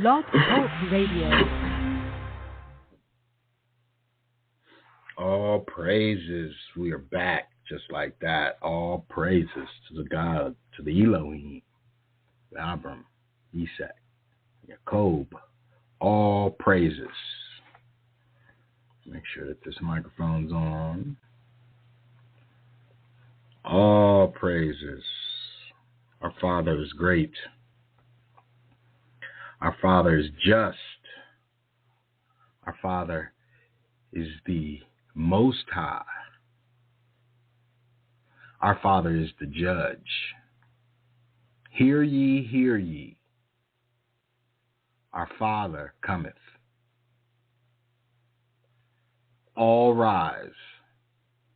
Blog Talk Radio. All praises. We are back just like that. All praises to the God, to the Elohim, Abram, Isaac, Jacob. All praises. Make sure that this microphone's on. All praises. Our Father is great. Our Father is just. Our Father is the Most High. Our Father is the Judge. Hear ye, hear ye. Our Father cometh. All rise,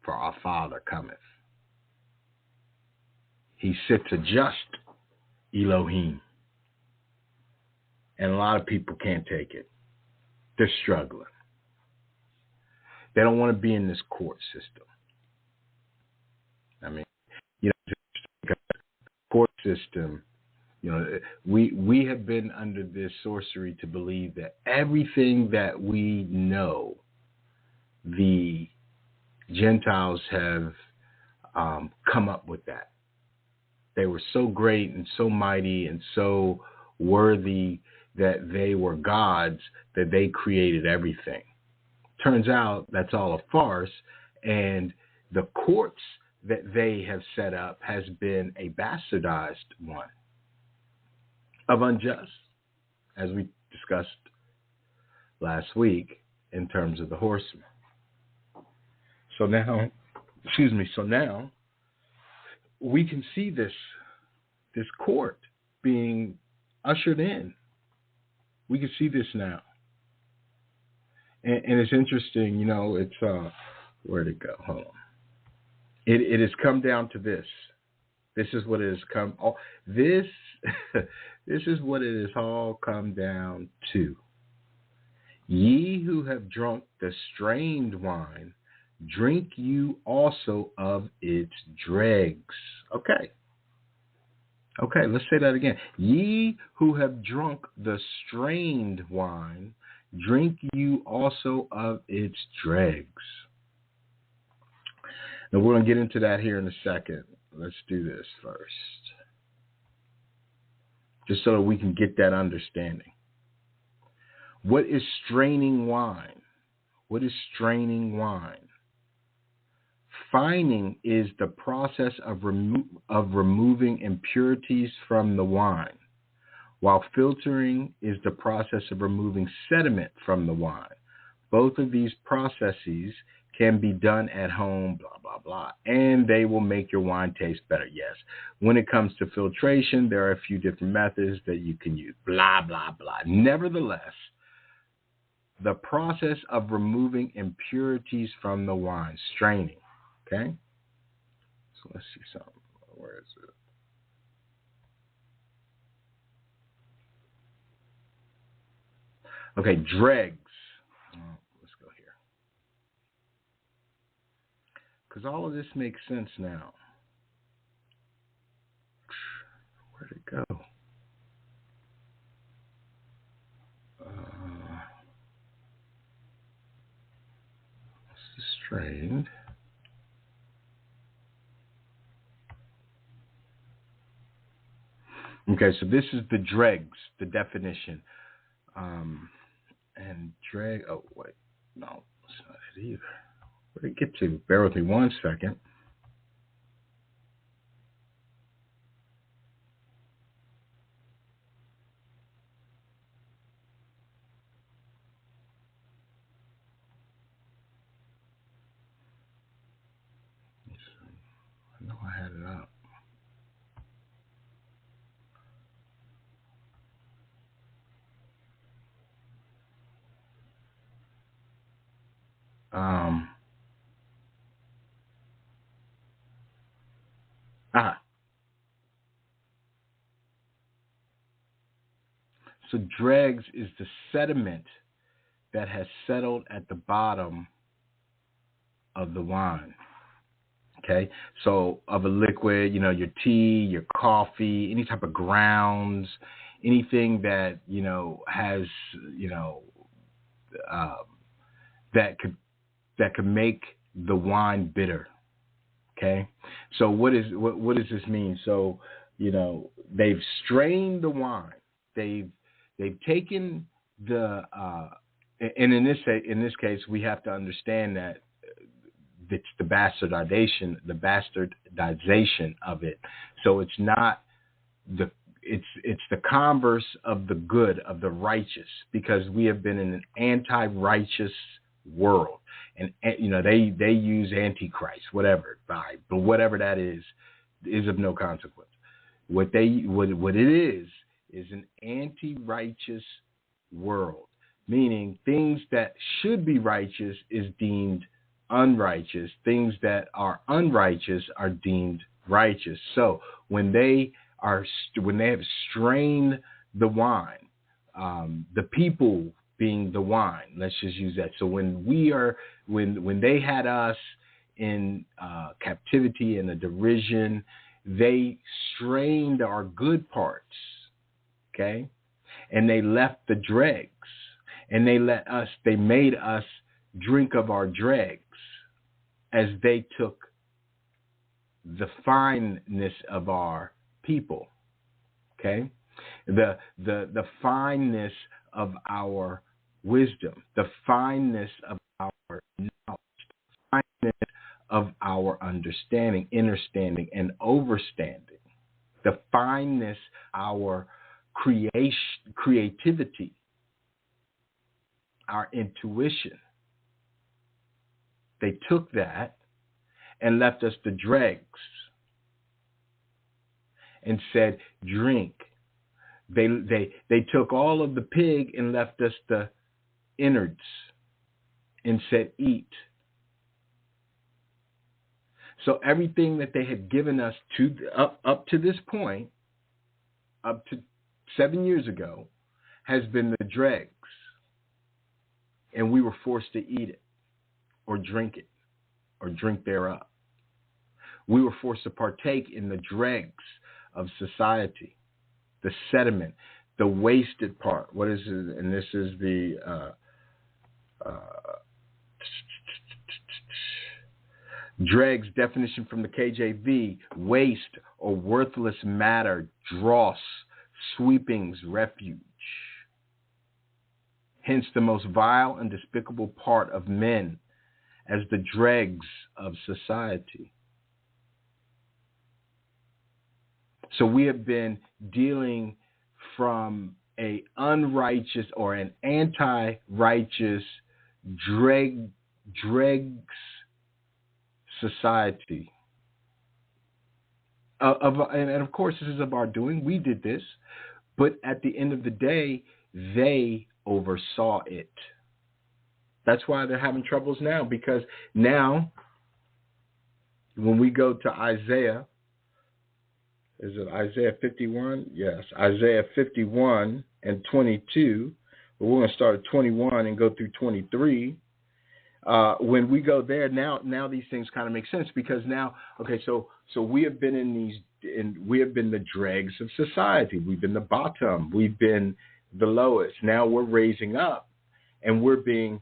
for our Father cometh. He sits a just Elohim. And a lot of people can't take it. They're struggling. They don't want to be in this court system. I mean, the court system, we have been under this sorcery to believe that everything that we know, the Gentiles have come up with that. They were so great and so mighty and so worthy that they were gods that they created everything. Turns out that's all a farce, and the courts that they have set up has been a bastardized one of unjust, as we discussed last week in terms of the horsemen. So now we can see this court being ushered in. We can see this now. And it's interesting, it's, where'd it go? Hold on. It has come down to this. This is what it has come, this is what it has all come down to. Ye who have drunk the strained wine, drink you also of its dregs. Okay, let's say that again. Ye who have drunk the strained wine, drink you also of its dregs. Now, we're going to get into that here in a second. Let's do this first, just so that we can get that understanding. What is straining wine? What is straining wine? Fining is the process of removing impurities from the wine, while filtering is the process of removing sediment from the wine. Both of these processes can be done at home, blah, blah, blah, and they will make your wine taste better. Yes, when it comes to filtration, there are a few different methods that you can use, blah, blah, blah. Nevertheless, the process of removing impurities from the wine, straining, okay? So let's see something. Where is it? Okay, dregs. Let's go here. Because all of this makes sense now. Where'd it go? This is strained. Okay, so this is the dregs, the definition. And drag, oh, wait, no, that's not it either. Where did it get to? Bear with me one second. I know I had it up. So dregs is the sediment that has settled at the bottom of the wine. Okay, so of a liquid, your tea, your coffee, any type of grounds, anything that, has, um, that could make the wine bitter. Okay, so what does this mean? So, they've strained the wine. They've taken the and in this case, we have to understand that it's the bastardization of it. So it's not it's the converse of the good, of the righteous, because we have been in an anti-righteous world, and they use antichrist, whatever that is of no consequence. What it is an anti-righteous world, meaning things that should be righteous is deemed unrighteous. Things that are unrighteous are deemed righteous. So when they have strained the wine, the people being the wine, let's just use that. So when they had us in captivity and a derision, they strained our good parts, okay, and they left the dregs, and they made us drink of our dregs, as they took the fineness of our people, okay, the fineness of our wisdom, the fineness of our knowledge, the fineness of our understanding, understanding, and overstanding, the fineness, our creativity, our intuition. They took that and left us the dregs and said, drink. They took all of the pig and left us the innards and said, eat. So everything that they had given us up to this point, up to 7 years ago, has been the dregs. And we were forced to eat it or drink it or drink thereof. We were forced to partake in the dregs of society, the sediment, the wasted part. What is it? And this is the dregs definition from the KJV: waste or worthless matter, dross, sweepings, refuge. Hence the most vile and despicable part of men as the dregs of society. So we have been dealing from a unrighteous or an anti-righteous dregs society. And of course, this is of our doing. We did this. But at the end of the day, they oversaw it. That's why they're having troubles now, because now when we go to Isaiah, is it Isaiah 51? Yes, Isaiah 51 and 22. But we're going to start at 21 and go through 23. When we go there, now these things kind of make sense, because now, okay, so we have been we have been the dregs of society. We've been the bottom. We've been the lowest. Now we're raising up, and we're being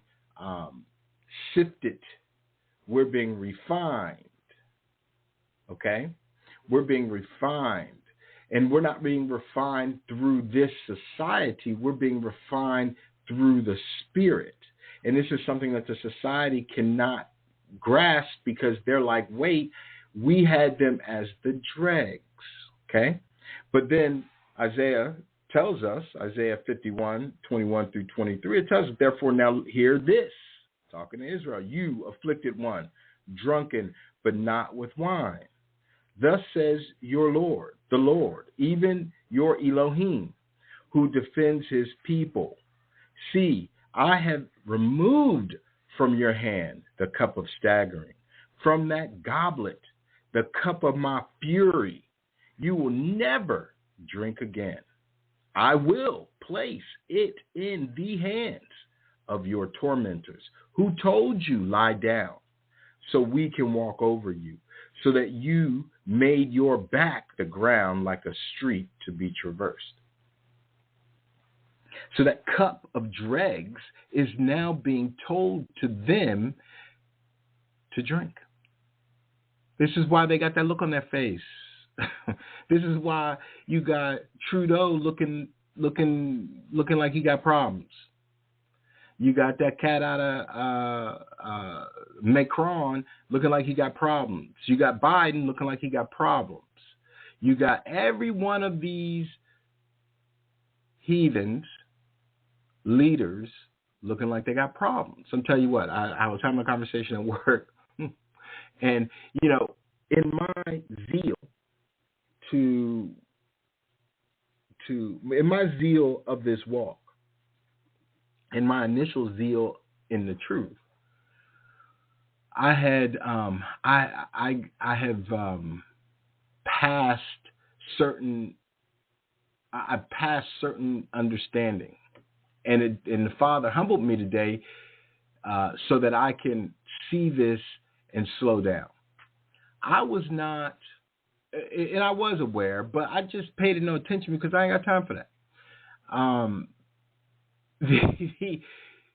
sifted. We're being refined. Okay? We're being refined. And we're not being refined through this society. We're being refined through the Spirit. And this is something that the society cannot grasp, because they're like, wait, we had them as the dregs. Okay? But then Isaiah tells us, Isaiah 51, 21 through 23, it tells us, therefore now hear this, talking to Israel, you afflicted one, drunken, but not with wine. Thus says your Lord, the Lord, even your Elohim, who defends his people. See, I have removed from your hand the cup of staggering, from that goblet, the cup of my fury. You will never drink again. I will place it in the hands of your tormentors, who told you, lie down, so we can walk over you, so that you made your back the ground like a street to be traversed. So that cup of dregs is now being told to them to drink. This is why they got that look on their face. This is why you got Trudeau looking like he got problems. You got that cat out of Macron looking like he got problems. You got Biden looking like he got problems. You got every one of these heathens, leaders, looking like they got problems. I'm telling you what, I was having a conversation at work, and, you know, in my zeal in my zeal of this walk, in my initial zeal in the truth, I had I have passed certain understanding, and the Father humbled me today so that I can see this and slow down. I was not, and I was aware, but I just paid no attention because I ain't got time for that.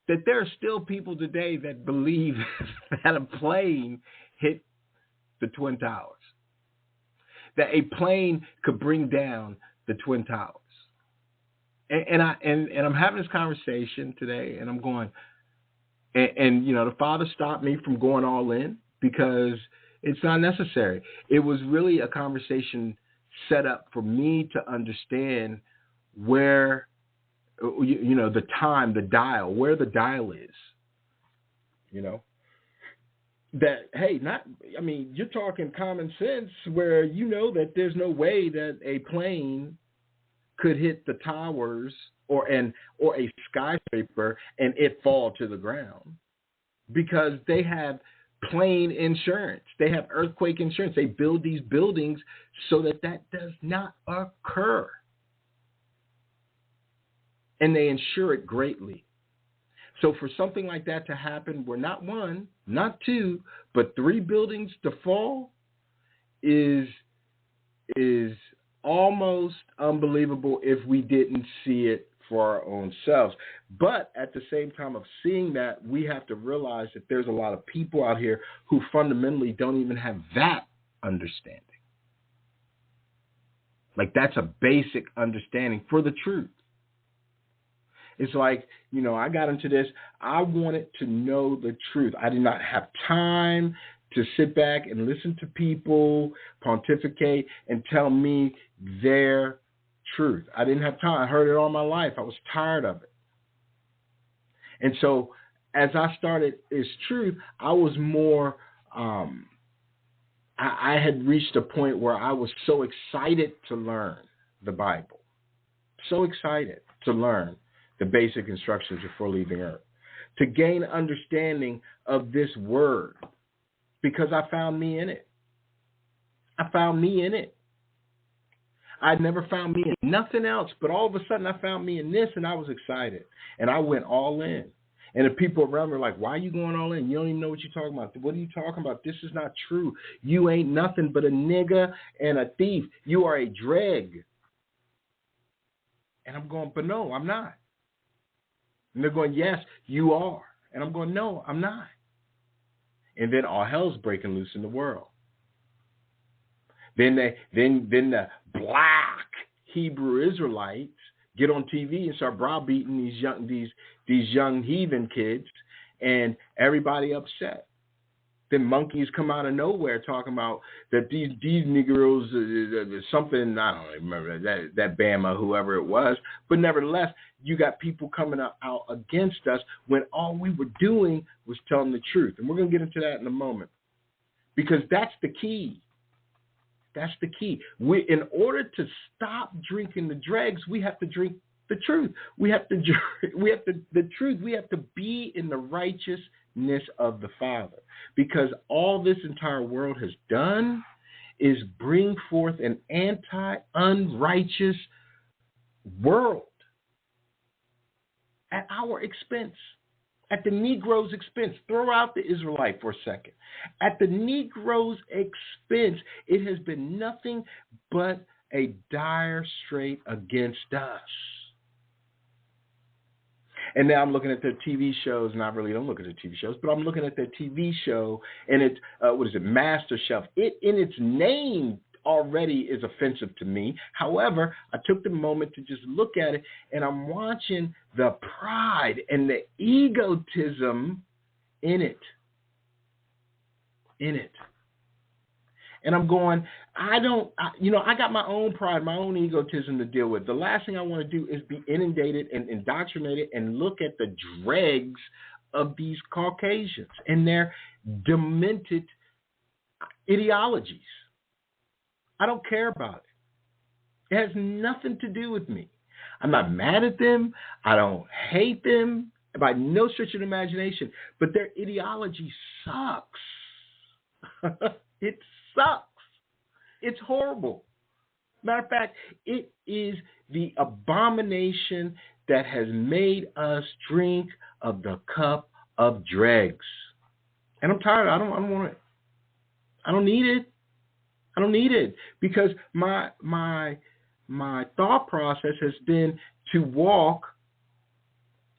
That there are still people today that believe that a plane hit the Twin Towers, that a plane could bring down the Twin Towers. And I'm having this conversation today, and I'm going, and you know, the Father stopped me from going all in because it's not necessary. It was really a conversation set up for me to understand where, you know, the time, the dial, where the dial is, you know, that, hey, you're talking common sense where you know that there's no way that a plane could hit the towers or a skyscraper and it fall to the ground, because they have plane insurance. They have earthquake insurance. They build these buildings so that does not occur. And they insure it greatly. So for something like that to happen, where not one, not two, but 3 buildings to fall is almost unbelievable if we didn't see it for our own selves. But at the same time of seeing that, we have to realize that there's a lot of people out here who fundamentally don't even have that understanding. Like, that's a basic understanding for the truth. It's like, you know, I got into this. I wanted to know the truth. I did not have time to sit back and listen to people pontificate and tell me their truth. I didn't have time. I heard it all my life. I was tired of it. And so as I started this truth, I was more, I had reached a point where I was so excited to learn the Bible, so excited to learn the basic instructions before leaving Earth, to gain understanding of this word, because I found me in it. I found me in it. I never found me in nothing else, but all of a sudden I found me in this, and I was excited, and I went all in. And the people around me were like, why are you going all in? You don't even know what you're talking about. What are you talking about? This is not true. You ain't nothing but a nigga and a thief. You are a dreg. And I'm going, but no, I'm not. And they're going, yes, you are. And I'm going, no, I'm not. And then all hell's breaking loose in the world. Then the black Hebrew Israelites get on TV and start browbeating these young heathen kids, and everybody upset. Then monkeys come out of nowhere talking about that these Negroes, something, I don't remember, that Bama, whoever it was. But nevertheless, you got people coming out against us when all we were doing was telling the truth. And we're going to get into that in a moment, because that's the key. That's the key. In order to stop drinking the dregs, we have to drink the truth. We have to the truth. We have to be in the righteousness of the Father, because all this entire world has done is bring forth an anti-unrighteous world at our expense, at the Negro's expense. Throw out the Israelite for a second. At the Negro's expense, it has been nothing but a dire strait against us. And now I'm looking at their TV shows, and I really don't look at their TV shows, but I'm looking at their TV show, and it's, what is it, Master Chef. It, in its name, already is offensive to me. However, I took the moment to just look at it, and I'm watching the pride and the egotism in it. And I'm going, I got my own pride, my own egotism to deal with. The last thing I want to do is be inundated and indoctrinated and look at the dregs of these Caucasians and their demented ideologies. I don't care about it. It has nothing to do with me. I'm not mad at them. I don't hate them by no stretch of the imagination. But their ideology sucks. It sucks. It's horrible. Matter of fact, it is the abomination that has made us drink of the cup of dregs. And I'm tired. I don't want it. I don't need it. I don't need it, because my thought process has been to walk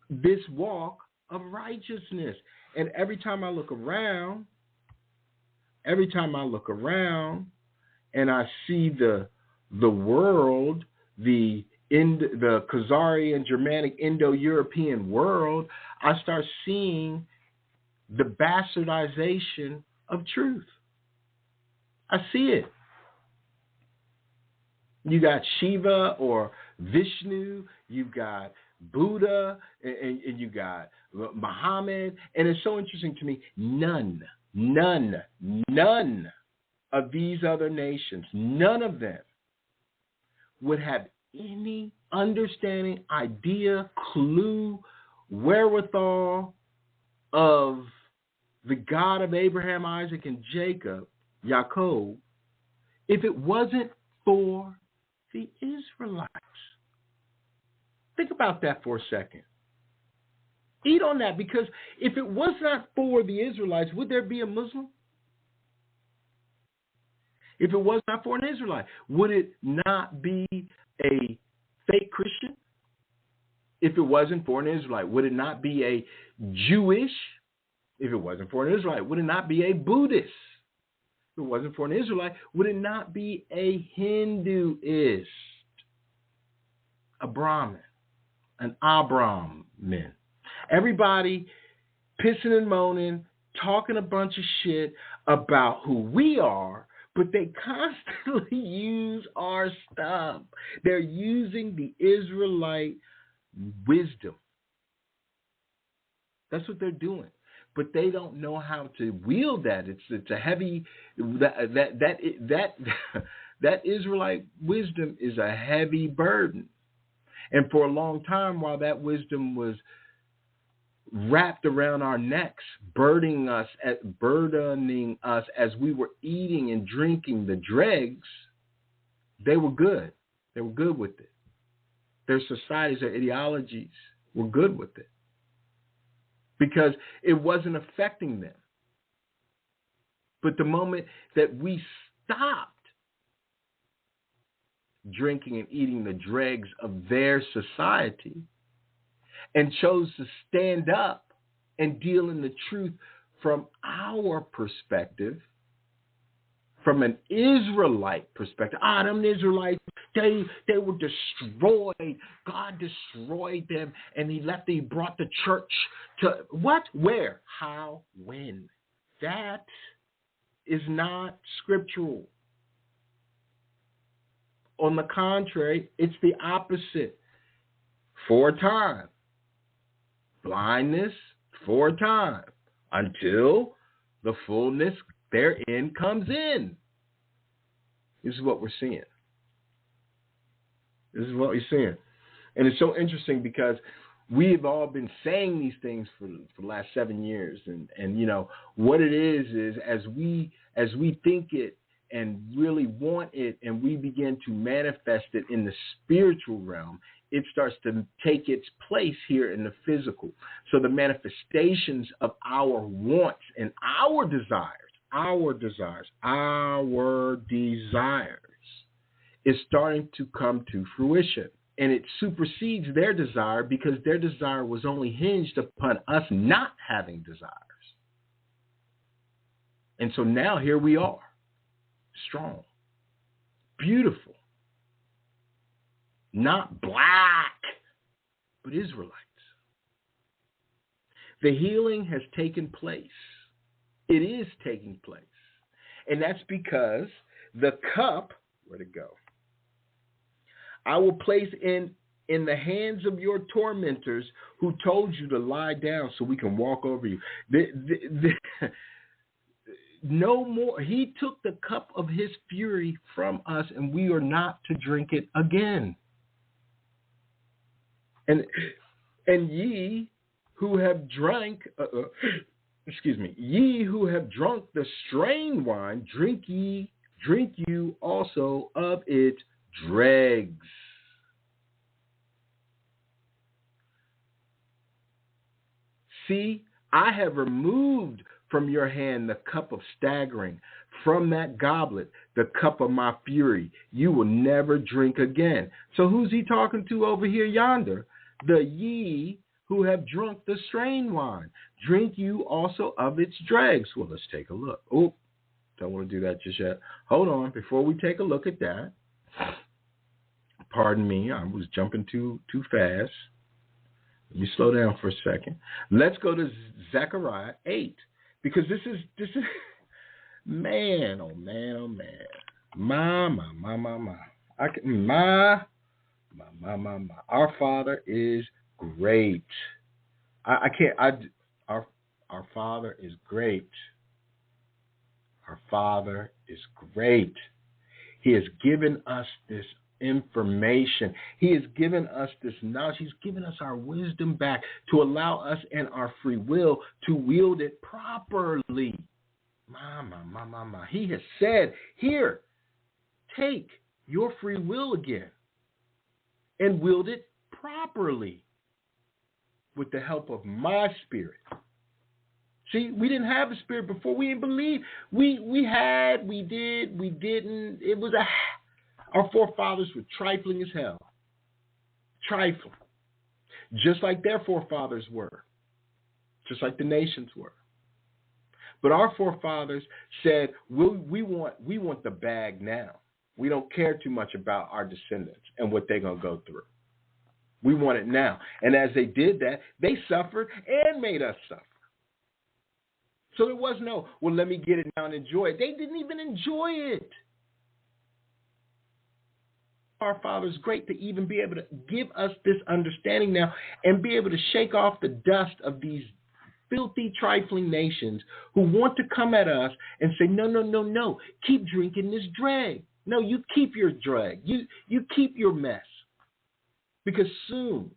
this walk of righteousness. And every time I look around, and I see the world, the Khazarian, Germanic, Indo-European world, I start seeing the bastardization of truth. I see it. You got Shiva or Vishnu, you got Buddha, and you got Muhammad. And it's so interesting to me, none of these other nations, none of them would have any understanding, idea, clue, wherewithal of the God of Abraham, Isaac, and Jacob, Yaakov, if it wasn't for the Israelites. Think about that for a second. Eat on that, because if it was not for the Israelites, would there be a Muslim? If it was not for an Israelite, would it not be a fake Christian? If it wasn't for an Israelite, would it not be a Jewish? If it wasn't for an Israelite, would it not be a Buddhist? If it wasn't for an Israelite, would it not be a Hinduist, a Brahmin, an Abrahman? Everybody pissing and moaning, talking a bunch of shit about who we are, but they constantly use our stuff. They're using the Israelite wisdom. That's what they're doing. But they don't know how to wield that. It's a heavy that Israelite wisdom is a heavy burden. And for a long time, while that wisdom was wrapped around our necks, burdening us as we were eating and drinking the dregs, they were good. They were good with it. Their societies, their ideologies were good with it, because it wasn't affecting them. But the moment that we stopped drinking and eating the dregs of their society and chose to stand up and deal in the truth from our perspective, from an Israelite perspective, them Israelites, they were destroyed. God destroyed them, and he brought the church to what? Where? How? When? That is not scriptural. On the contrary, it's the opposite. For a time. Blindness for a time, until the fullness therein comes in. This is what we're seeing. This is what we're seeing. And it's so interesting, because we've all been saying these things for the last 7 years. And you know, what it is as we think it and really want it, and we begin to manifest it in the spiritual realm, it starts to take its place here in the physical. So the manifestations of our wants and our desires is starting to come to fruition. and it supersedes their desire because their desire was only hinged upon us not having desires. And so now here we are, strong, beautiful, not black, but Israelites. The healing has taken place. It is taking place. And that's because the cup, where'd it go? I will place in the hands of your tormentors who told you to lie down so we can walk over you. No more. He took the cup of his fury from us, and we are not to drink it again. And ye who have drank, ye who have drunk the strained wine, drink you also of its dregs. See, I have removed from your hand the cup of staggering, from that goblet, the cup of my fury. You will never drink again. So who's he talking to over here yonder? The ye who have drunk the strained wine. Drink you also of its dregs. Well, let's take a look. Oh, don't want to do that just yet. Hold on. Before we take a look at that, pardon me, I was jumping too fast. Let me slow down for a second. Let's go to Zechariah 8. Because this is man, oh man, oh man. My. Our Father is great. Our Father is great. Our Father is great. He has given us this information. He has given us this knowledge. He's given us our wisdom back to allow us and our free will to wield it properly. My. He has said, here, take your free will again and wield it properly with the help of my spirit. See, we didn't have a spirit before. We didn't believe. We had, we did, we didn't. It was our forefathers were trifling as hell. Trifling. Just like their forefathers were. Just like the nations were. But our forefathers said, we want the bag now. We don't care too much about our descendants and what they're going to go through. We want it now. And as they did that, they suffered and made us suffer. So there was no, well, let me get it now and enjoy it. They didn't even enjoy it. Our Father is great to even be able to give us this understanding now and be able to shake off the dust of these filthy, trifling nations who want to come at us and say, no, keep drinking this drag. No, you keep your drag. You keep your mess. Because soon,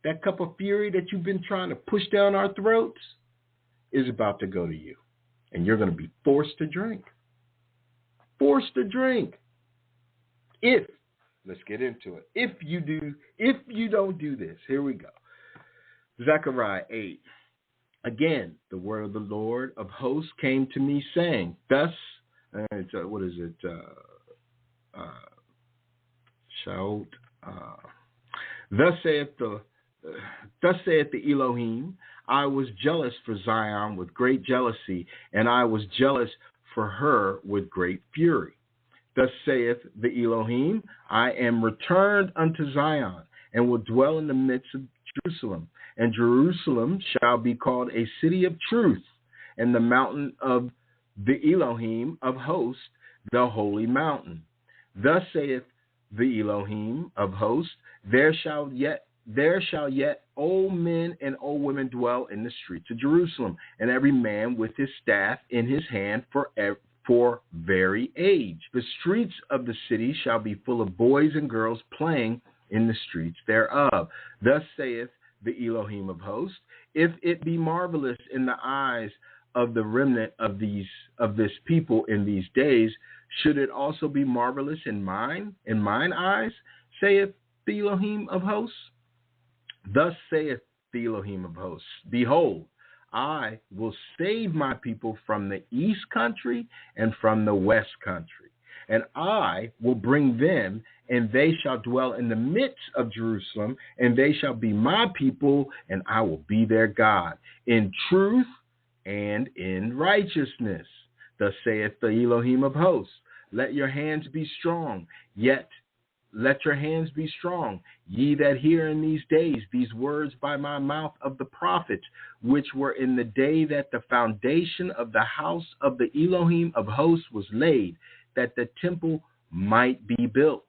that cup of fury that you've been trying to push down our throats is about to go to you. And you're going to be forced to drink. Forced to drink. Let's get into it. If you don't do this, here we go. Zechariah 8. Again, the word of the Lord of hosts came to me saying, thus saith the Elohim, I was jealous for Zion with great jealousy, and I was jealous for her with great fury. Thus saith the Elohim, I am returned unto Zion, and will dwell in the midst of Jerusalem. And Jerusalem shall be called a city of truth, and the mountain of the Elohim of hosts, the holy mountain. Thus saith the Elohim of hosts, there shall yet old men and old women dwell in the streets of Jerusalem, and every man with his staff in his hand for very age. The streets of the city shall be full of boys and girls playing in the streets thereof. Thus saith the Elohim of hosts, if it be marvelous in the eyes of the remnant of this people in these days, should it also be marvelous in mine eyes, saith the Elohim of hosts? Thus saith the Elohim of hosts, behold, I will save my people from the east country and from the west country, and I will bring them and they shall dwell in the midst of Jerusalem, and they shall be my people, and I will be their God, in truth and in righteousness. Thus saith the Elohim of hosts, let your hands be strong, yet let your hands be strong, ye that hear in these days these words by my mouth of the prophets, which were in the day that the foundation of the house of the Elohim of hosts was laid, that the temple might be built.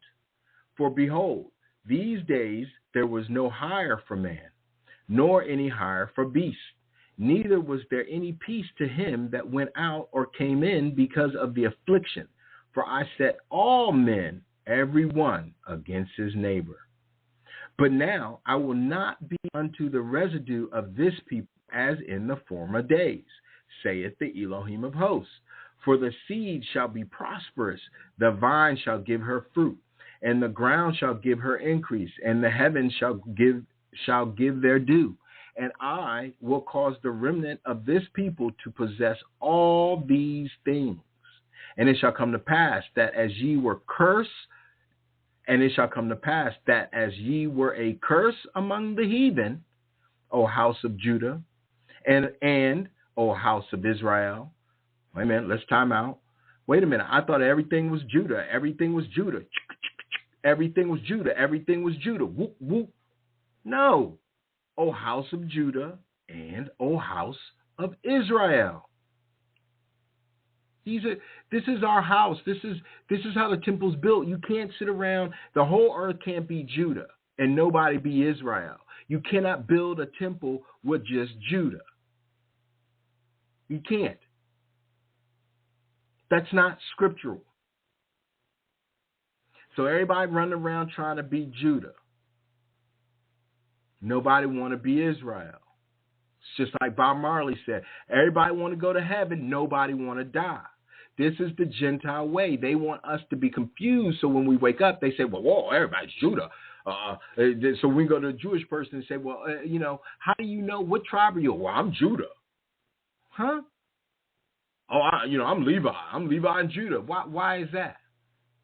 For behold, these days there was no hire for man, nor any hire for beast, neither was there any peace to him that went out or came in because of the affliction. For I set all men, every one, against his neighbor. But now I will not be unto the residue of this people as in the former days, saith the Elohim of hosts. For the seed shall be prosperous, the vine shall give her fruit, and the ground shall give her increase, and the heavens shall give their due. And I will cause the remnant of this people to possess all these things. And it shall come to pass that as ye were cursed, and it shall come to pass that as ye were a curse among the heathen, O house of Judah, and O house of Israel. Wait a minute, let's time out. Wait a minute, I thought everything was Judah. Everything was Judah. Everything was Judah. Everything was Judah. Whoop, whoop. No. O house of Judah and O house of Israel. This is our house. This is how the temple's built. You can't sit around. The whole earth can't be Judah and nobody be Israel. You cannot build a temple with just Judah. You can't. That's not scriptural. So everybody running around trying to be Judah. Nobody want to be Israel. It's just like Bob Marley said, everybody want to go to heaven, nobody want to die. This is the Gentile way. They want us to be confused. So when we wake up, they say, well, whoa, everybody's Judah. So we go to a Jewish person and say, well, how do you know what tribe are you? Well, I'm Judah. Huh? Oh, I'm Levi. I'm Levi and Judah. Why is that?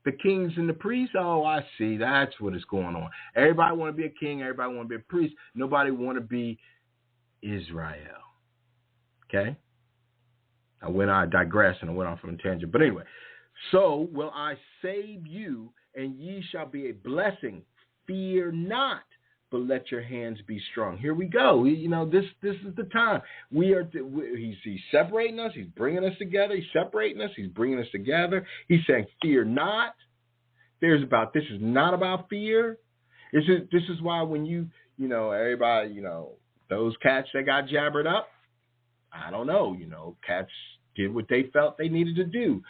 The kings and the priests? Oh, I see. That's what is going on. Everybody want to be a king. Everybody want to be a priest. Nobody want to be Israel. Okay? I digress and I went off on a tangent. But anyway, so will I save you, and ye shall be a blessing. Fear not, but let your hands be strong. Here we go. This is the time. He's separating us. He's bringing us together. He's separating us. He's bringing us together. He's saying, fear not. This is not about fear. This is why when everybody, those cats that got jabbered up, I don't know, cats did what they felt they needed to do,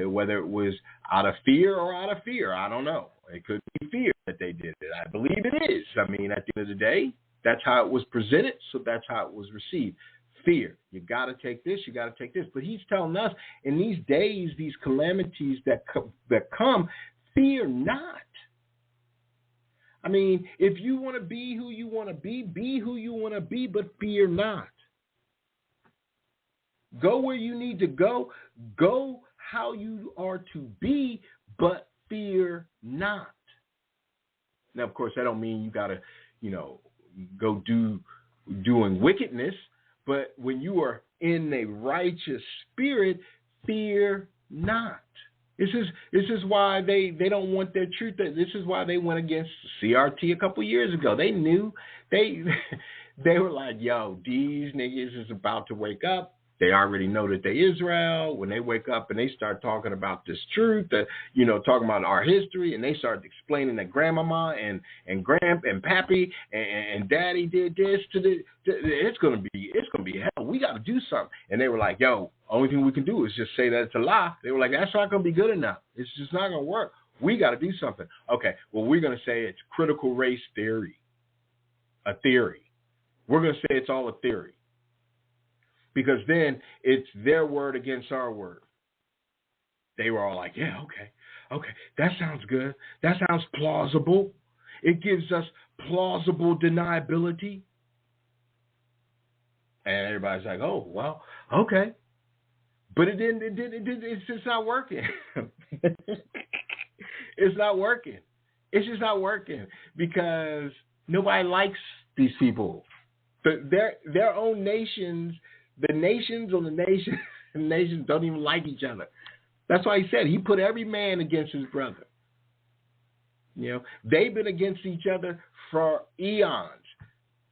whether it was out of fear or out of fear. I don't know. It could be fear that they did it. I believe it is. I mean, at the end of the day, that's how it was presented, so that's how it was received. Fear. You got to take this. You got to take this. But he's telling us in these days, these calamities that come, fear not. I mean, if you want to be who you want to be who you want to be, but fear not. Go where you need to go. Go how you are to be, but fear not. Now, of course, that don't mean you got to, go doing wickedness. But when you are in a righteous spirit, fear not. This is why they don't want their truth. This is why they went against CRT a couple years ago. They knew they were like, yo, these niggas is about to wake up. They already know that they Israel. When they wake up and they start talking about this truth, talking about our history, and they start explaining that grandmama and grandpa and pappy and daddy did this it's gonna be hell. We got to do something. And they were like, yo, only thing we can do is just say that it's a lie. They were like, that's not gonna be good enough. It's just not gonna work. We got to do something. Okay, well, we're gonna say it's critical race theory, a theory. We're gonna say it's all a theory. Because then it's their word against our word. They were all like, yeah, okay, that sounds good. That sounds plausible. It gives us plausible deniability. And everybody's like, oh, well, okay. But it's just not working. It's not working. It's just not working because nobody likes these people. Their own nations, the nations on the nation, nations don't even like each other. That's why he said he put every man against his brother. You know, they've been against each other for eons.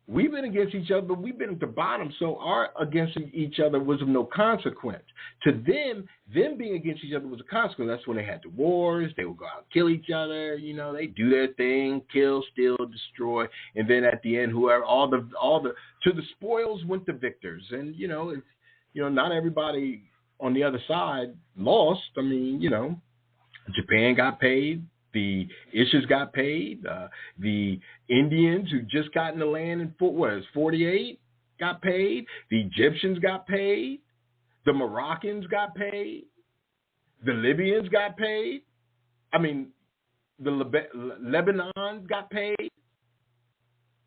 We've been against each other, but we've been at the bottom, so our against each other was of no consequence. To them being against each other was a consequence. That's when they had the wars. They would go out and kill each other. You know, they do their thing, kill, steal, destroy, and then at the end, whoever to the spoils went the victors. And not everybody on the other side lost. I mean, Japan got paid. The Ishis got paid. The Indians who just got in the land in 48 got paid. The Egyptians got paid. The Moroccans got paid. The Libyans got paid. I mean, the Lebanon got paid.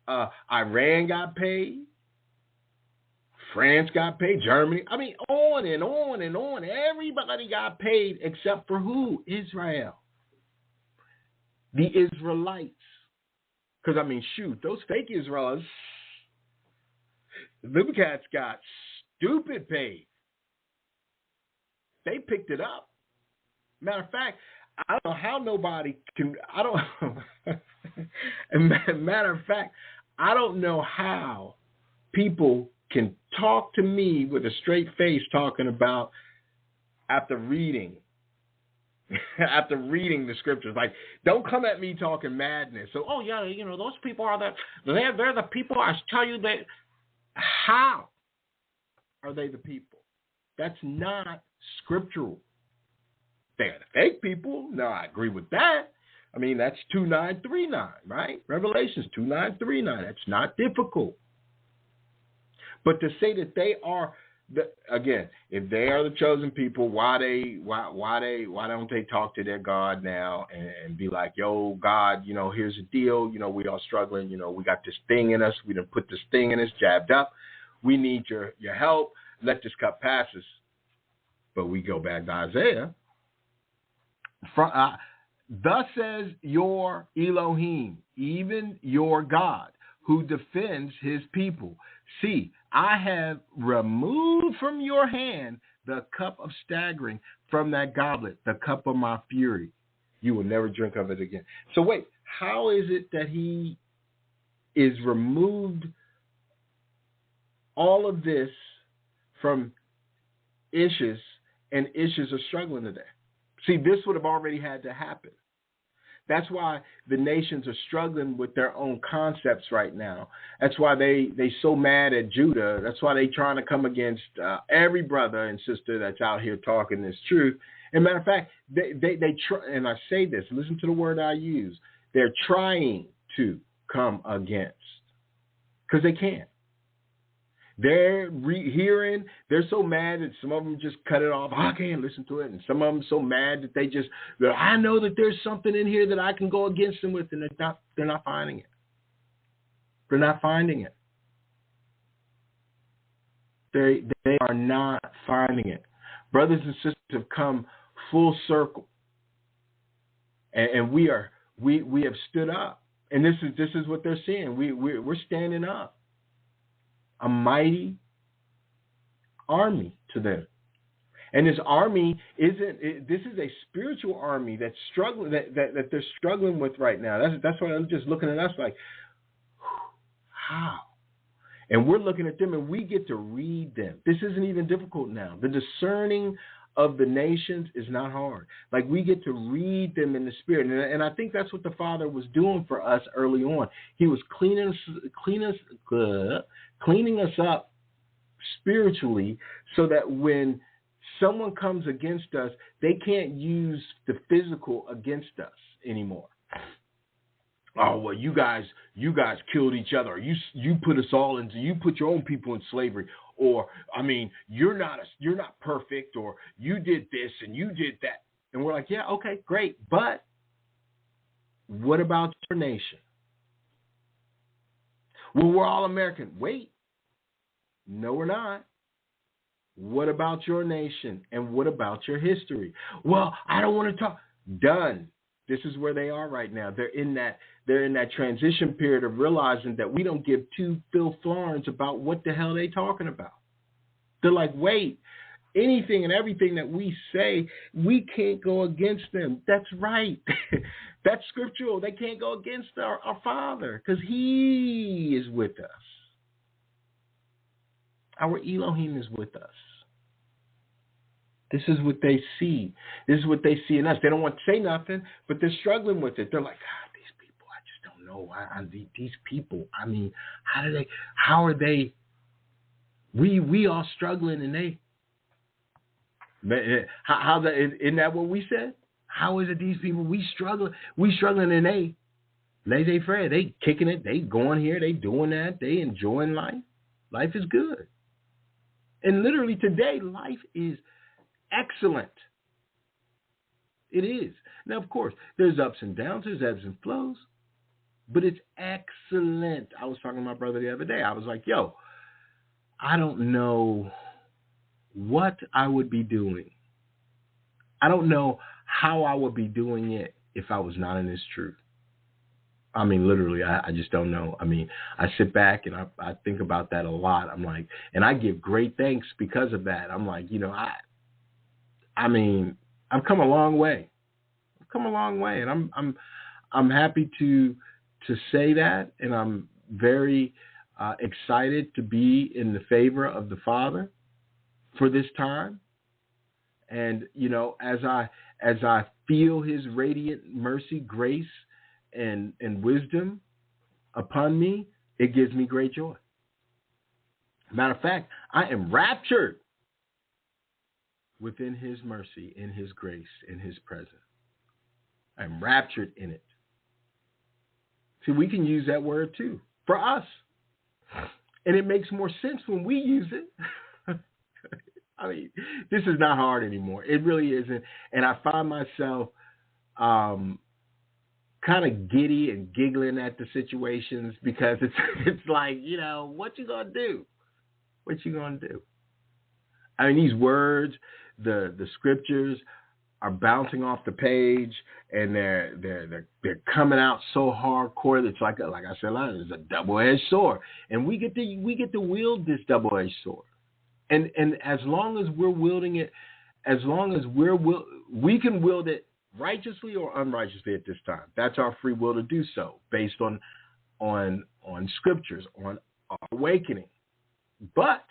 Iran got paid. France got paid. Germany. I mean, on and on and on. Everybody got paid except for who? Israel. The Israelites. Because, I mean, shoot, those fake Israelites, the cats got stupid paid. They picked it up. Matter of fact, I don't know how nobody can, matter of fact, I don't know how people can talk to me with a straight face talking about after reading the scriptures. Like, don't come at me talking madness. So, those people are they're the people. I tell you that. How are they the people? That's not scriptural. They're the fake people. No, I agree with that. I mean, that's 2939, right? Revelations 2939. That's not difficult. But to say that they are, again, if they are the chosen people, why don't they talk to their God now and be like, yo, God, here's the deal. We are struggling. We got this thing in us. We done put this thing in us, jabbed up. We need your help. Let this cup pass us. But we go back to Isaiah. Thus says your Elohim, even your God, who defends his people. See, I have removed from your hand the cup of staggering, from that goblet, the cup of my fury. You will never drink of it again. So wait, how is it that he is removed all of this from Ishis, and Ishis are struggling today? See, this would have already had to happen. That's why the nations are struggling with their own concepts right now. That's why they so mad at Judah. That's why they trying to come against every brother and sister that's out here talking this truth. And matter of fact, they try, and I say this, listen to the word I use. They're trying to come against, because they can't. They're hearing, they're so mad that some of them just cut it off. I can't listen to it. And some of them so mad that I know that there's something in here that I can go against them with, and they're not finding it. They're not finding it. They are not finding it. Brothers and sisters have come full circle. And we have stood up. And this is what they're seeing. We're standing up. A mighty army to them. And this army this is a spiritual army that's struggling, that they're struggling with right now. That's why I'm just looking at us like, how? And we're looking at them and we get to read them. This isn't even difficult now. The discerning of the nations is not hard. Like, we get to read them in the spirit. And I think that's what the Father was doing for us early on. He was cleaning us up spiritually, so that when someone comes against us, they can't use the physical against us anymore. Oh, well, you guys killed each other. You put us all into, you put your own people in slavery. Or, I mean, you're not perfect, or you did this and you did that. And we're like, yeah, okay, great. But what about your nation? Well, we're all American. Wait. No, we're not. What about your nation? And what about your history? Well, I don't want to talk. Done. This is where they are right now. They're in that transition period of realizing that we don't give two Phil Florins about what the hell they talking about. They're like, wait, anything and everything that we say, we can't go against them. That's right. That's scriptural. They can't go against our Father because He is with us. Our Elohim is with us. This is what they see. This is what they see in us. They don't want to say nothing, but they're struggling with it. They're like, these people, I just don't know. These people, I mean, how are they? We all struggling, and they. Isn't that what we said? How is it these people, we struggling, and they laissez-faire, they kicking it, they going here, they doing that, they enjoying life. Life is good. And literally today, life is excellent. It is. Now, of course, there's ups and downs, there's ebbs and flows, but it's excellent. I was talking to my brother the other day. I was like, yo, I don't know what I would be doing. I don't know how I would be doing it if I was not in this truth. I mean, literally, I just don't know. I mean, I sit back and I think about that a lot. I'm like, and I give great thanks because of that. I'm like, I mean, I've come a long way. And I'm happy to say that, and I'm very excited to be in the favor of the Father for this time. And as I feel His radiant mercy, grace, and wisdom upon me, it gives me great joy. Matter of fact, I am raptured within His mercy, in His grace, in His presence. I'm raptured in it. See, we can use that word too for us. And it makes more sense when we use it. I mean, this is not hard anymore. It really isn't. And I find myself kind of giddy and giggling at the situations because it's like, what you gonna do? What you gonna do? I mean, these words, the scriptures are bouncing off the page, and they're coming out so hardcore. It's like I said, it's a double-edged sword, and we get to wield this double-edged sword. And as long as we're wielding it, as long as we can wield it righteously or unrighteously at this time. That's our free will to do so, based on scriptures, on our awakening. But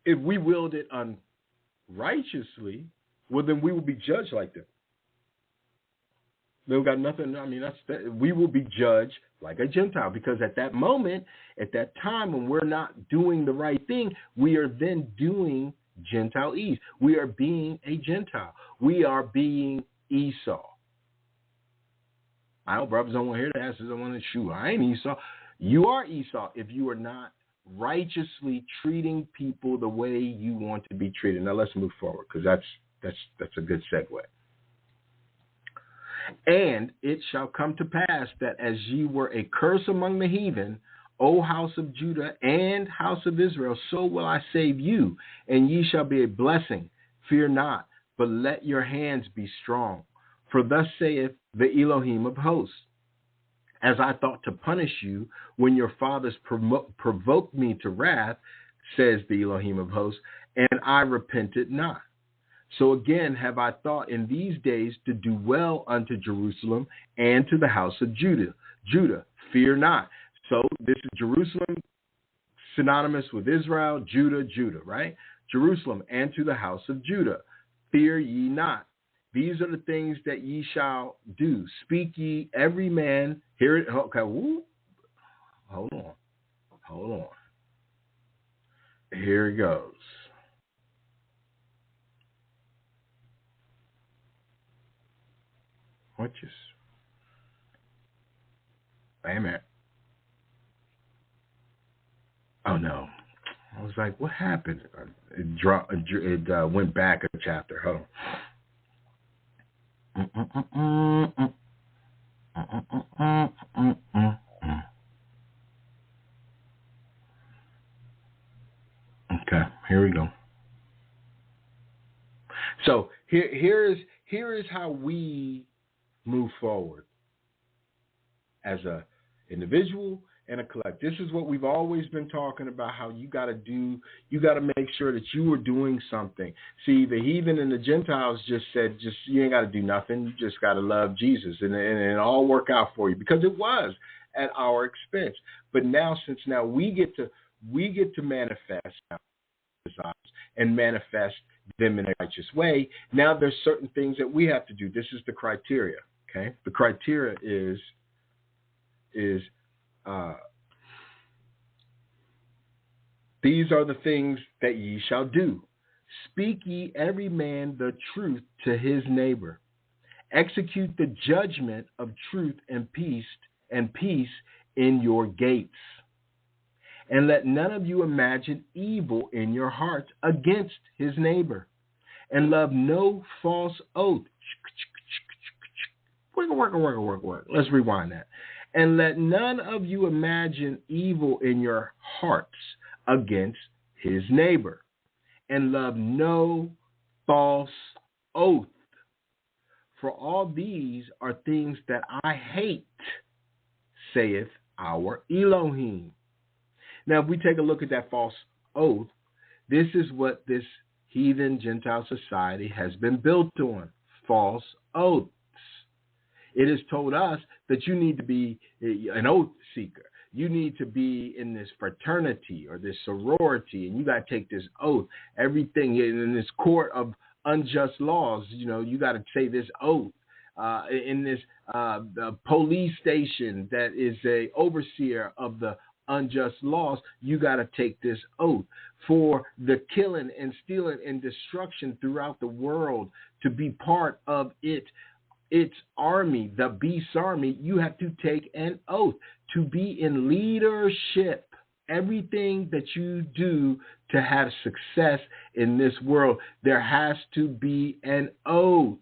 if we wield it unrighteously, well, then we will be judged like them. They've got nothing. I mean, we will be judged like a Gentile, because at that moment, at that time when we're not doing the right thing, we are then doing Gentile-ese. We are being a Gentile. We are being Esau. I know brothers don't want to hear that. They don't want to shoot. I ain't Esau. You are Esau if you are not righteously treating people the way you want to be treated. Now let's move forward, because that's a good segue. And it shall come to pass that as ye were a curse among the heathen, O house of Judah and house of Israel, so will I save you, and ye shall be a blessing. Fear not, but let your hands be strong. For thus saith the Elohim of hosts, as I thought to punish you when your fathers provoked me to wrath, says the Elohim of hosts, and I repented not. So again have I thought in these days to do well unto Jerusalem and to the house of Judah. Judah, fear not. So this is Jerusalem, synonymous with Israel, Judah, right? Jerusalem and to the house of Judah. Fear ye not. These are the things that ye shall do. Speak ye every man. Hear it. Okay. Woo. Hold on. Here it goes. What just? Wait a minute. Oh no. I was like, what happened? It went back a chapter. Hold on. Okay, here we go. So here is how we move forward as a individual and a collective. This is what we've always been talking about, how you got to make sure that you are doing something. See, the heathen and the Gentiles just said, you ain't got to do nothing. You just got to love Jesus and it all work out for you, because it was at our expense. But now, since we get to manifest our desires and manifest them in a righteous way, now there's certain things that we have to do. This is the criteria, okay? The criteria is these are the things that ye shall do. Speak ye every man the truth to his neighbor. Execute the judgment of truth and peace in your gates. And let none of you imagine evil in your hearts against his neighbor. And love no false oath. Work. Let's rewind that. And let none of you imagine evil in your hearts against his neighbor. And love no false oath. For all these are things that I hate, saith our Elohim. Now, if we take a look at that false oath, this is what this heathen Gentile society has been built on, false oaths. It has told us that you need to be an oath seeker. You need to be in this fraternity or this sorority, and you got to take this oath. Everything in this court of unjust laws, you got to say this oath. In this the police station that is a overseer of the unjust laws, you got to take this oath. For the killing and stealing and destruction throughout the world, to be part of its army, the beast's army, you have to take an oath. To be in leadership, everything that you do to have success in this world, there has to be an oath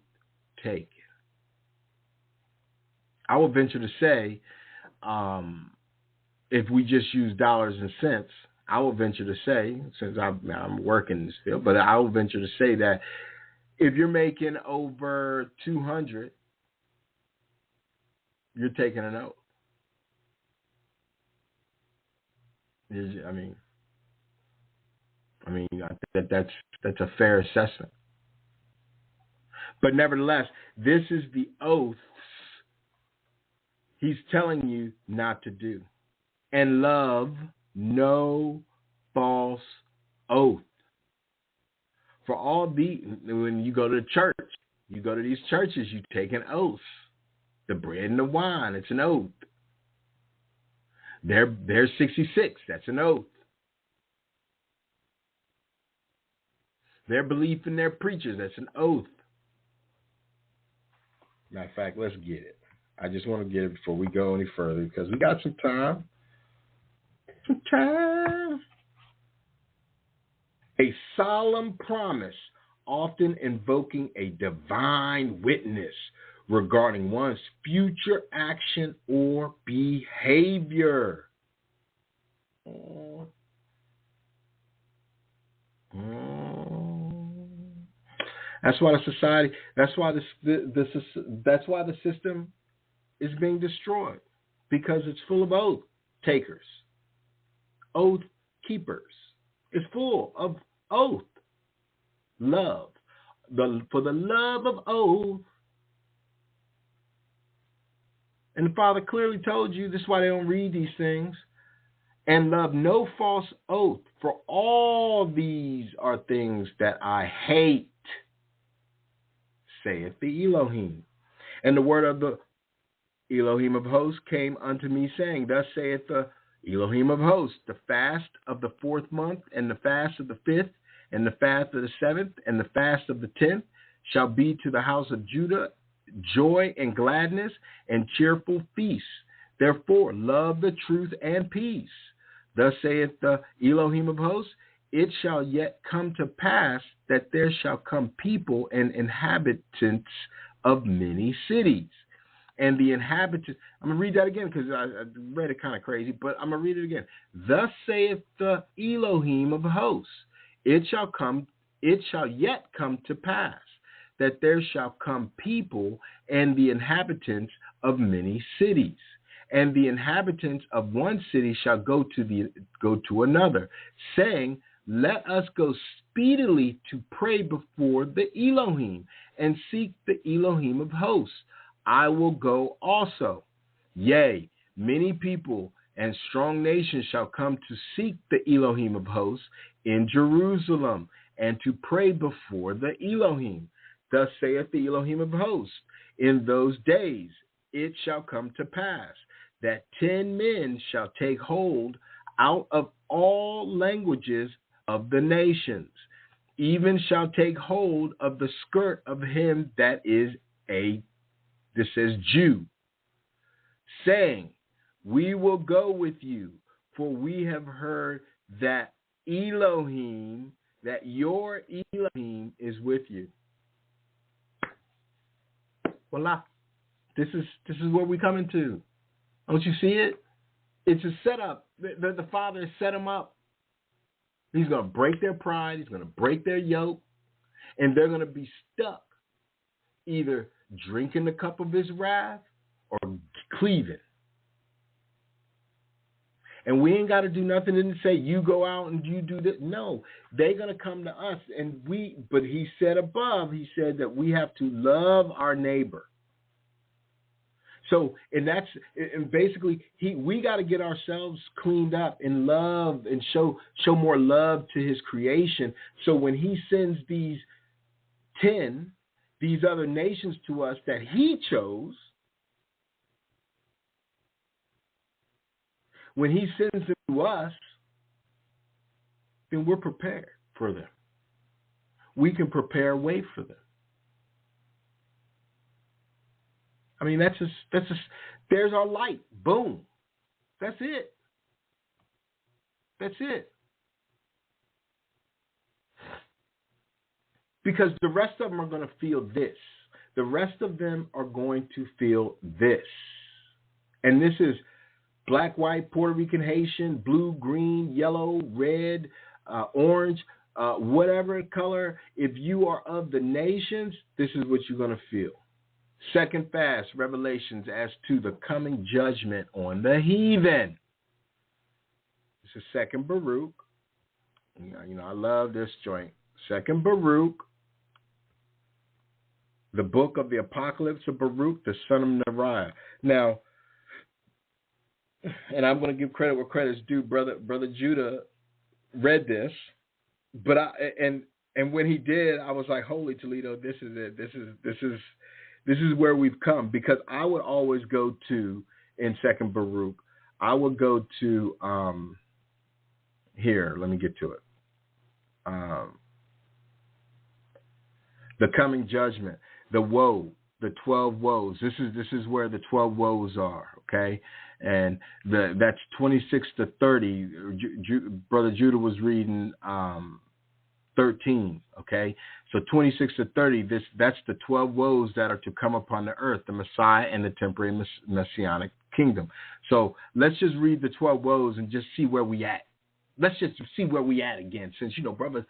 taken. I will venture to say, if we just use dollars and cents, I will venture to say, since I'm working in this field, but I will venture to say that if you're making over 200, you're taking an oath. I think that's a fair assessment. But nevertheless, this is the oath he's telling you not to do. And love no false oath. For all when you go to church, you go to these churches, you take an oath. The bread and the wine, it's an oath. There's 66, that's an oath. Their belief in their preachers, that's an oath. Matter of fact, let's get it. I just want to get it before we go any further, because we got some time. A solemn promise, often invoking a divine witness regarding one's future action or behavior. That's why the society. That's why that's why the system is being destroyed, because it's full of oath takers, oath keepers. It's full of oath, love, for the love of oath. And the Father clearly told you, this is why they don't read these things. And love no false oath, for all these are things that I hate, saith the Elohim. And the word of the Elohim of hosts came unto me, saying, thus saith the Elohim of hosts, the fast of the 4th month, and the fast of the 5th, and the fast of the 7th, and the fast of the 10th shall be to the house of Judah joy and gladness and cheerful feasts. Therefore, love the truth and peace. Thus saith the Elohim of hosts, it shall yet come to pass that there shall come people and inhabitants of many cities. And the inhabitants, I'm going to read that again because I read it kind of crazy, but I'm going to read it again. Thus saith the Elohim of hosts, it shall yet come to pass that there shall come people and the inhabitants of many cities. And the inhabitants of one city shall go to another, saying, let us go speedily to pray before the Elohim and seek the Elohim of hosts. I will go also. Yea, many people and strong nations shall come to seek the Elohim of hosts in Jerusalem and to pray before the Elohim. Thus saith the Elohim of hosts, in those days it shall come to pass that 10 men shall take hold out of all languages of the nations, even shall take hold of the skirt of him that is this says Jew, saying, we will go with you, for we have heard that Elohim, that your Elohim is with you. Voila. This is where we come into. Don't you see it? It's a setup. The Father has set them up. He's going to break their pride. He's going to break their yoke. And they're going to be stuck either drinking the cup of his wrath or cleaving. And we ain't got to do nothing and say, you go out and you do this. No, they're going to come to us. But he said above, he said that we have to love our neighbor. So, and basically, we got to get ourselves cleaned up in love and show more love to his creation. So when he sends these other nations to us that he chose, when he sends them to us, then we're prepared for them. We can prepare a way for them. I mean, that's just, there's our light. Boom. That's it. That's it. Because the rest of them are going to feel this. The rest of them are going to feel this. And this is black, white, Puerto Rican, Haitian, blue, green, yellow, red, orange, whatever color. If you are of the nations, this is what you're going to feel. Second fast, revelations as to the coming judgment on the heathen. This is Second Baruch. You know, I love this joint. Second Baruch, the book of the Apocalypse of Baruch, the son of Neriah. Now, and I'm going to give credit where credit's due. Brother Judah read this, but and when he did, I was like, "Holy Toledo, this is it. This is where we've come." Because I would always go to in Second Baruch. I would go to here. Let me get to it. The coming judgment, the woe, the 12 woes. This is where the 12 woes are. Okay. And that's 26 to 30. Brother Judah was reading 13. Okay, so 26 to 30. That's the 12 woes that are to come upon the earth, the Messiah and the temporary messianic kingdom. So let's just read the 12 woes and just see where we at. Let's just see where we at again, since brother,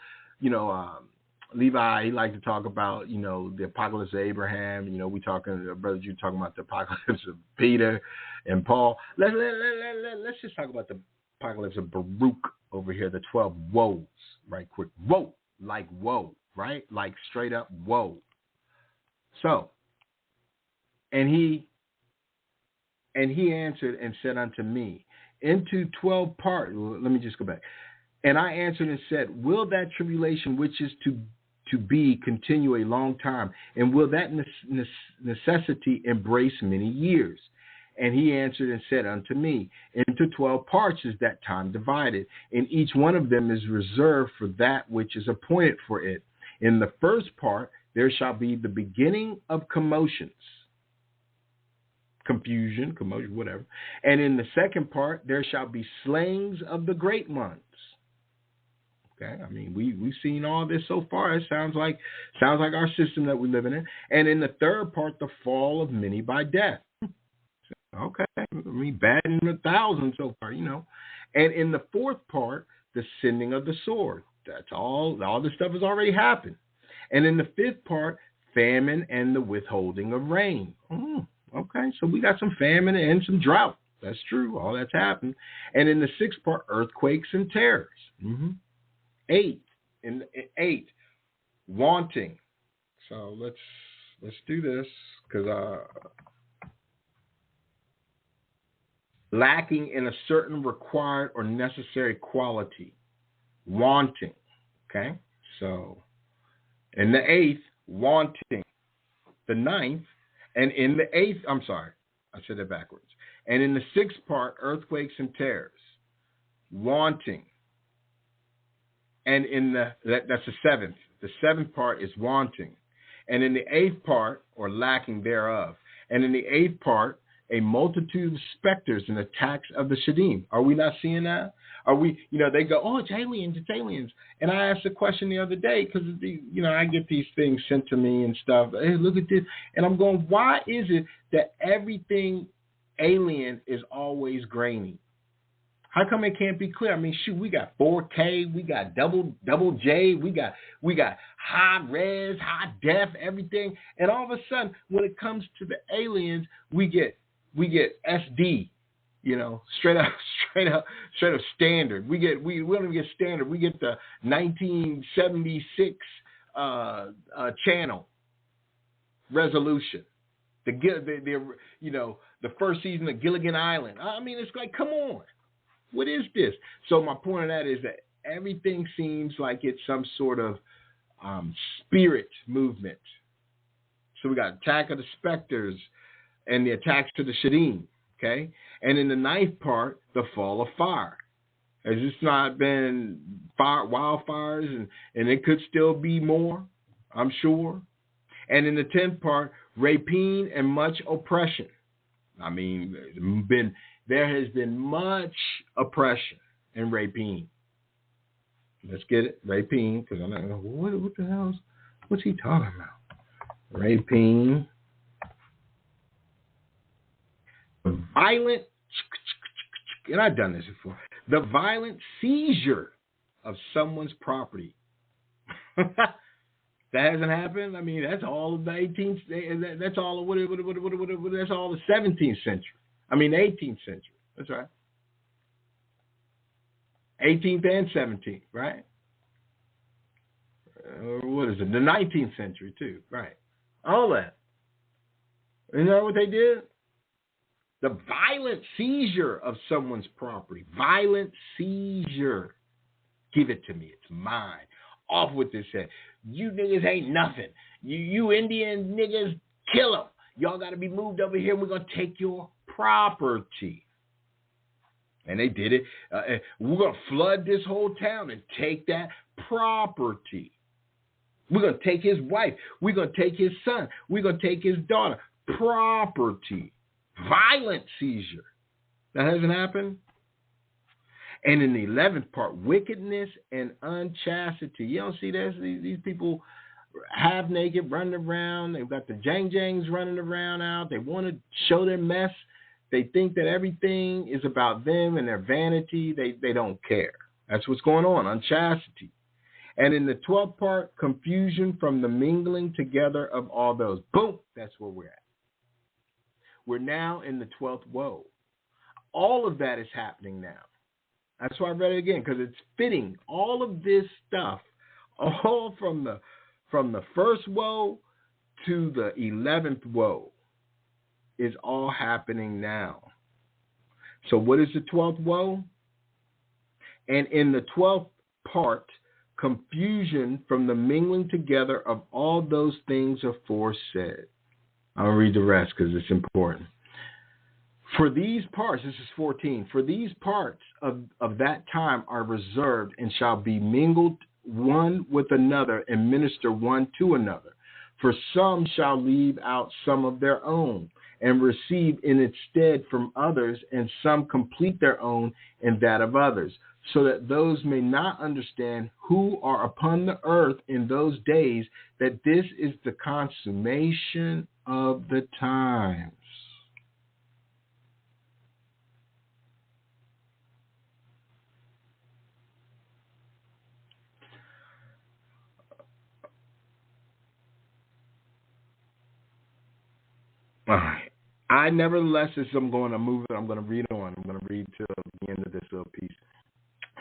Levi, he liked to talk about, the apocalypse of Abraham. We talking, Brother Jude talking about the apocalypse of Peter and Paul. Let's just talk about the apocalypse of Baruch over here, the 12 woes, right quick. Woe, like woe, right? Like straight up woe. So, and he answered and said unto me, into 12 parts, let me just go back. And I answered and said, will that tribulation which is to be continue a long time, and will that necessity embrace many years? And he answered and said unto me, into 12 parts is that time divided, and each one of them is reserved for that which is appointed for it. In the first part there shall be the beginning of commotions, confusion, commotion, whatever. And in the second part there shall be slayings of the great ones. Okay, I mean, we've seen all this so far. It sounds like our system that we're living in. And in the third part, the fall of many by death. Okay, I mean, batting 1,000 so far, And in the fourth part, the sending of the sword. That's all this stuff has already happened. And in the fifth part, famine and the withholding of rain. Okay, so we got some famine and some drought. That's true. All that's happened. And in the sixth part, earthquakes and terrors. Eight, wanting. So let's do this, because lacking in a certain required or necessary quality. Wanting. Okay, so in the eighth, wanting. The ninth, and in the eighth, I'm sorry, I said that backwards. And in the sixth part, earthquakes and terrors. Wanting. And in that's the seventh. The seventh part is wanting. And in the eighth part, or lacking thereof. And in the eighth part, a multitude of specters and attacks of the Shadim. Are we not seeing that? Are we, they go, oh, it's aliens, it's aliens. And I asked a question the other day, because, I get these things sent to me and stuff. Hey, look at this. And I'm going, why is it that everything alien is always grainy? How come it can't be clear? I mean, shoot, we got 4K, we got double J, we got high res, high def, everything. And all of a sudden, when it comes to the aliens, we get SD, straight up standard. We don't even get standard. We get the 1976 channel resolution. The first season of Gilligan Island. I mean, it's like, come on. What is this? So my point of that is that everything seems like it's some sort of spirit movement. So we got Attack of the Specters and the attacks to the Shadim, okay? And in the ninth part, the fall of fire. Has this not been wildfires, and it could still be more, I'm sure. And in the 10th part, rapine and much oppression. I mean, there has been much oppression and rapine. Let's get it, rapine, because I'm not going, what the hell? What's he talking about? Rapine. Violent, and I've done this before, the violent seizure of someone's property. That hasn't happened. I mean, that's all of the 18th. That's all of that's all the 17th century. I mean, 18th century. That's right. 18th and 17th, right? What is it? The 19th century too, right? All that. You know what they did? The violent seizure of someone's property. Violent seizure. Give it to me. It's mine. Off with this head. You niggas ain't nothing. You Indian niggas, kill them. Y'all got to be moved over here. We're going to take your property. And they did it. We're going to flood this whole town and take that property. We're going to take his wife. We're going to take his son. We're going to take his daughter. Property. Violent seizure. That hasn't happened. And in the 11th part, wickedness and unchastity. You don't see this? These people half naked running around. They've got the jangs running around out. They want to show their mess. They think that everything is about them and their vanity. They don't care. That's what's going on, unchastity. And in the 12th part, confusion from the mingling together of all those. Boom, that's where we're at. We're now in the 12th woe. All of that is happening now. That's why I read it again, because it's fitting. All of this stuff, all from the first woe to the 11th woe, is all happening now. So what is the 12th woe? And in the 12th part, confusion from the mingling together of all those things aforesaid. I'll read the rest because it's important. For these parts, this is 14, for these parts of that time are reserved and shall be mingled one with another and minister one to another. For some shall leave out some of their own and receive in its stead from others, and some complete their own and that of others, so that those may not understand who are upon the earth in those days, that this is the consummation of the times. All right. I nevertheless, as I'm going to move it, I'm going to read on. I'm going to read to the end of this little piece.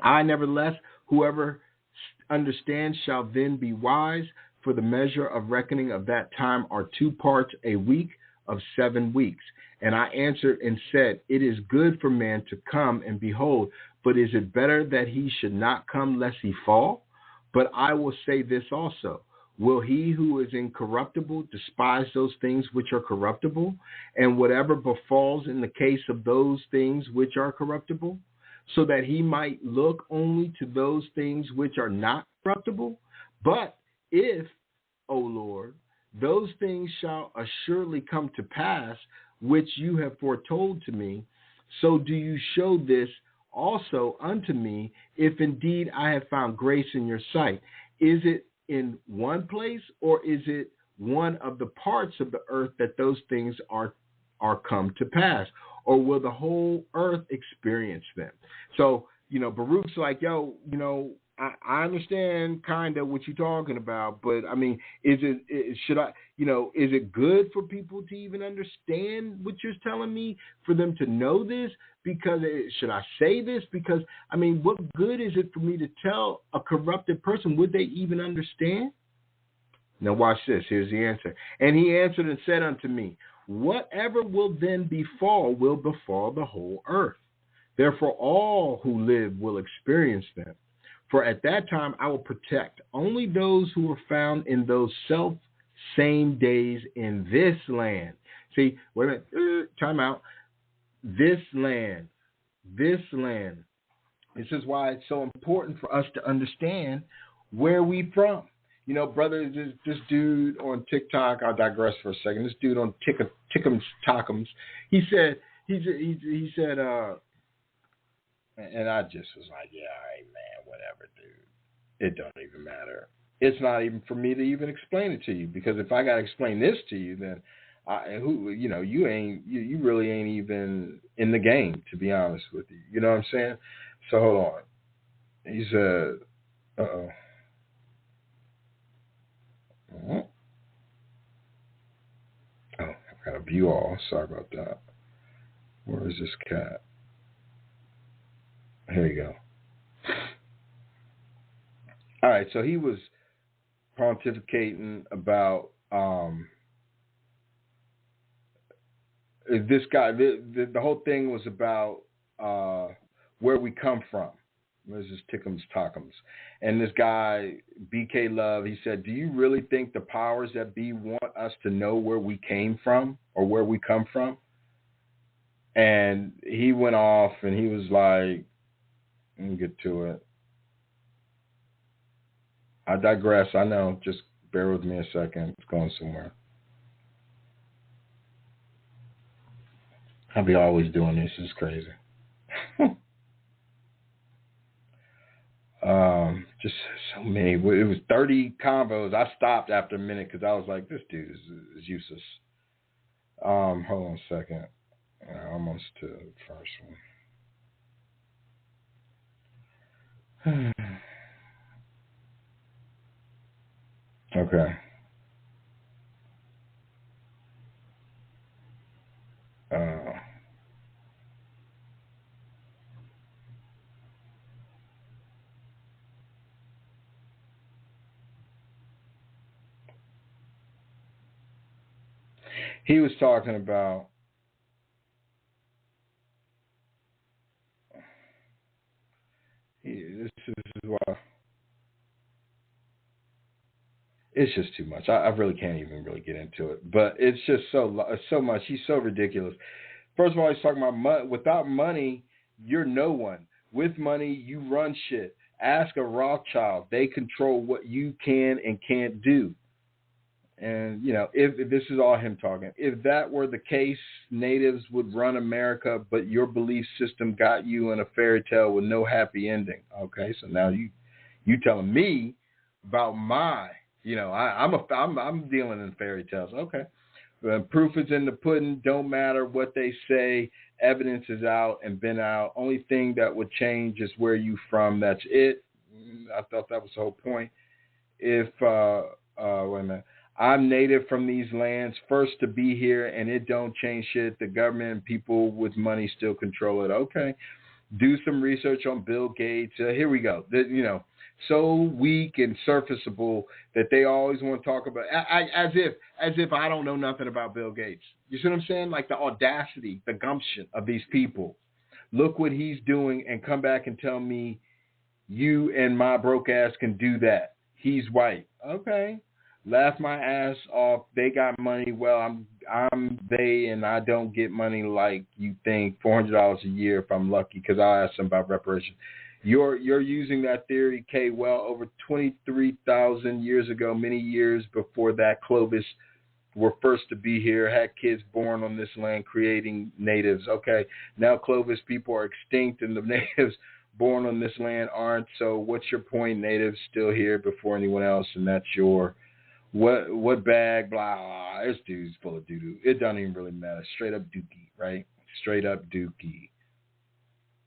I nevertheless, whoever understands shall then be wise, for the measure of reckoning of that time are 2 parts a week of 7 weeks. And I answered and said, it is good for man to come, and behold, but is it better that he should not come lest he fall? But I will say this also. Will he who is incorruptible despise those things which are corruptible? And whatever befalls in the case of those things which are corruptible, so that he might look only to those things which are not corruptible? But if, O Lord, those things shall assuredly come to pass, which you have foretold to me, so do you show this also unto me, if indeed I have found grace in your sight. Is it in one place, or is it one of the parts of the earth that those things are come to pass? Or will the whole earth experience them? So, Baruch's like, yo, I understand kind of what you're talking about, but I mean, is it good for people to even understand what you're telling me, for them to know this? Because should I say this? Because, I mean, what good is it for me to tell a corrupted person? Would they even understand? Now watch this. Here's the answer. And he answered and said unto me, whatever will then befall will befall the whole earth. Therefore all who live will experience them. For at that time I will protect only those who are found in those same days in this land. See, wait a minute, time out. This land. This is why it's so important for us to understand where we from. Brother, this dude on TikTok, I'll digress for a second. This dude on Tickums Talkums, he said, and I just was like, yeah, all right, man, whatever, dude. It don't even matter. It's not even for me to even explain it to you, because if I got to explain this to you, then you really ain't even in the game, to be honest with you. You know what I'm saying? So hold on. He said, uh-oh. Oh, I've got to view all. Sorry about that. Where is this cat? Here you go. All right, so he was pontificating about this guy. The whole thing was about where we come from. This is Tickums Talkums. And this guy, BK Love, he said, do you really think the powers that be want us to know where we came from or where we come from? And he went off and he was like, let me get to it. I digress. I know. Just bear with me a second. It's going somewhere. I'll be always doing this. It's crazy. Just so many. It was 30 combos. I stopped after a minute because I was like, this dude is useless. Hold on a second. Almost to the first one. Okay. He was talking about this is why it's just too much. I really can't even really get into it, but it's just so much. He's so ridiculous. First of all, he's talking about money. Without money, you're no one. With money, you run shit. Ask a Rothschild. They control what you can and can't do. And, if this is all him talking, if that were the case, natives would run America, but your belief system got you in a fairy tale with no happy ending. Okay, so now you telling me about my, I'm dealing in fairy tales. Okay, proof is in the pudding. Don't matter what they say. Evidence is out and been out. Only thing that would change is where you from. That's it. I thought that was the whole point. If wait a minute. I'm native from these lands, first to be here, and it don't change shit. The government and people with money still control it. Okay. Do some research on Bill Gates. Here we go. So weak and surfaceable that they always want to talk about, as if I don't know nothing about Bill Gates. You see what I'm saying? Like the audacity, the gumption of these people. Look what he's doing, and come back and tell me you and my broke ass can do that. He's white. Okay. Laugh my ass off. They got money. Well, I'm they, and I don't get money like you think. $400 a year if I'm lucky, because I'll ask them about reparations. You're using that theory, K. Well, over 23,000 years ago, many years before that, Clovis were first to be here, had kids born on this land, creating natives. Okay, now Clovis people are extinct, and the natives born on this land aren't. So what's your point? Natives still here before anyone else, and that's your what bag, blah, blah. This dude's full of doo-doo. It doesn't even really matter. Straight up dookie, right? Straight up dookie.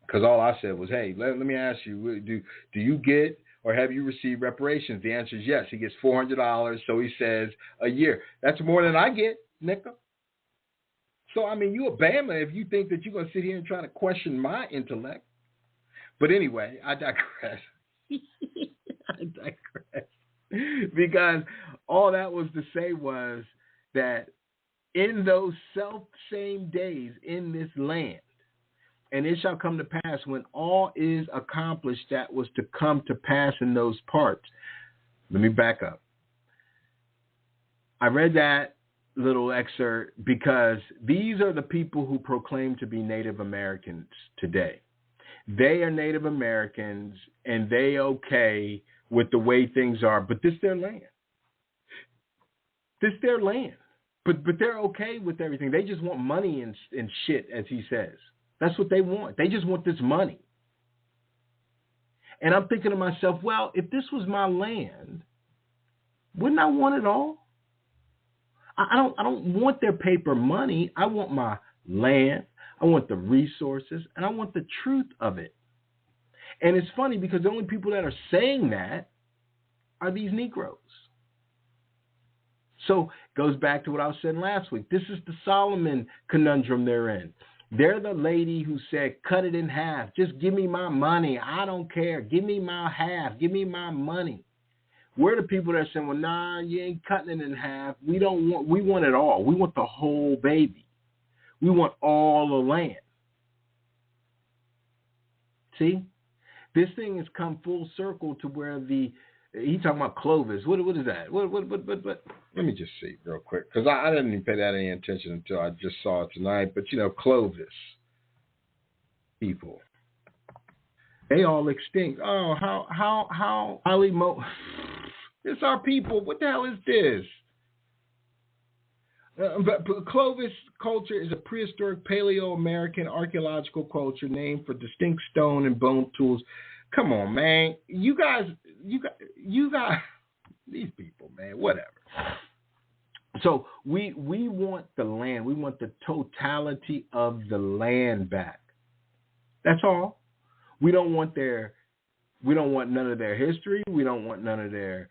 Because all I said was, hey, let me ask you, do you get or have you received reparations? The answer is yes. He gets $400, so he says, a year. That's more than I get, nigga. So, I mean, you a Bama if you think that you're going to sit here and try to question my intellect. But anyway, I digress. I digress. Because all that was to say was that in those self-same days in this land, and it shall come to pass when all is accomplished that was to come to pass in those parts. Let me back up. I read that little excerpt because these are the people who proclaim to be Native Americans today. They are Native Americans, and they okay with the way things are, but this their land. This their land. But they're okay with everything. They just want money and shit, as he says. That's what they want. They just want this money. And I'm thinking to myself, well, if this was my land, wouldn't I want it all? I don't want their paper money. I want my land. I want the resources, and I want the truth of it. And it's funny because the only people that are saying that are these Negroes. So it goes back to what I was saying last week. This is the Solomon conundrum they're in. They're the lady who said, cut it in half. Just give me my money. I don't care. Give me my half. Give me my money. We're the people that are saying, well, nah, you ain't cutting it in half. We want it all. We want the whole baby. We want all the land. See? This thing has come full circle to where he's talking about Clovis. What is that? What? Let me just see real quick, because I didn't even pay that any attention until I just saw it tonight. But, Clovis people, they all extinct. Oh, how it's our people. What the hell is this? But Clovis culture is a prehistoric Paleo-American archaeological culture named for distinct stone and bone tools. Come on, man. You guys, these people, man, whatever. So we want the land. We want the totality of the land back. That's all. We don't want none of their history. We don't want none of their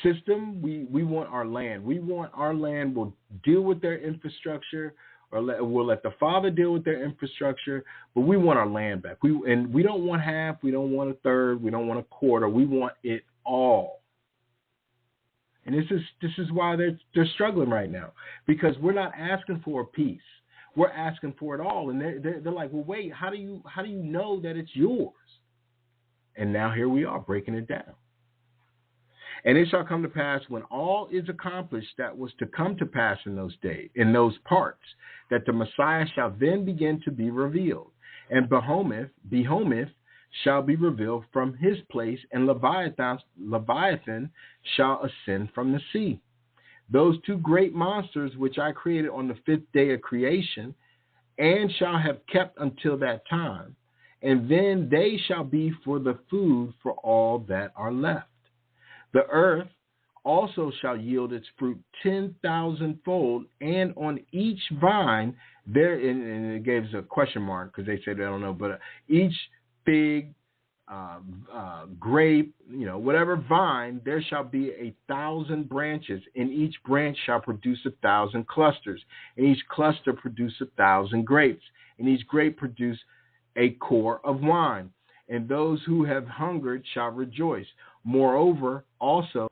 system. We want our land. We want our land. We'll deal with their infrastructure, or we'll let the Father deal with their infrastructure, but we want our land back. We don't want half. We don't want a third. We don't want a quarter. We want it all. And this is why they're struggling right now, because we're not asking for a piece. We're asking for it all, and they're like, well, wait, how do you know that it's yours? And now here we are breaking it down. And it shall come to pass when all is accomplished that was to come to pass in those days, in those parts, that the Messiah shall then begin to be revealed, and Behemoth shall be revealed from his place, and Leviathan shall ascend from the sea. Those two great monsters which I created on the fifth day of creation, and shall have kept until that time, and then they shall be for the food for all that are left. The earth also shall yield its fruit 10,000-fold, and on each vine there, and it gives a question mark because they said they don't know, but each fig, grape, whatever vine, there shall be 1,000 branches, and each branch shall produce 1,000 clusters, and each cluster produce 1,000 grapes, and each grape produce a core of wine. And those who have hungered shall rejoice. Moreover, also,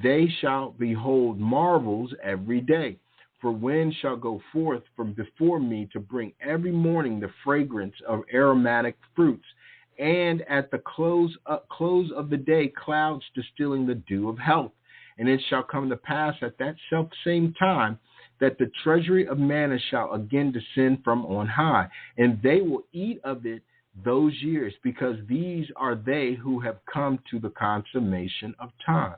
they shall behold marvels every day. For wind shall go forth from before me to bring every morning the fragrance of aromatic fruits, and at the close of the day clouds distilling the dew of health. And it shall come to pass at that self-same time that the treasury of manna shall again descend from on high, and they will eat of it those years, because these are they who have come to the consummation of time.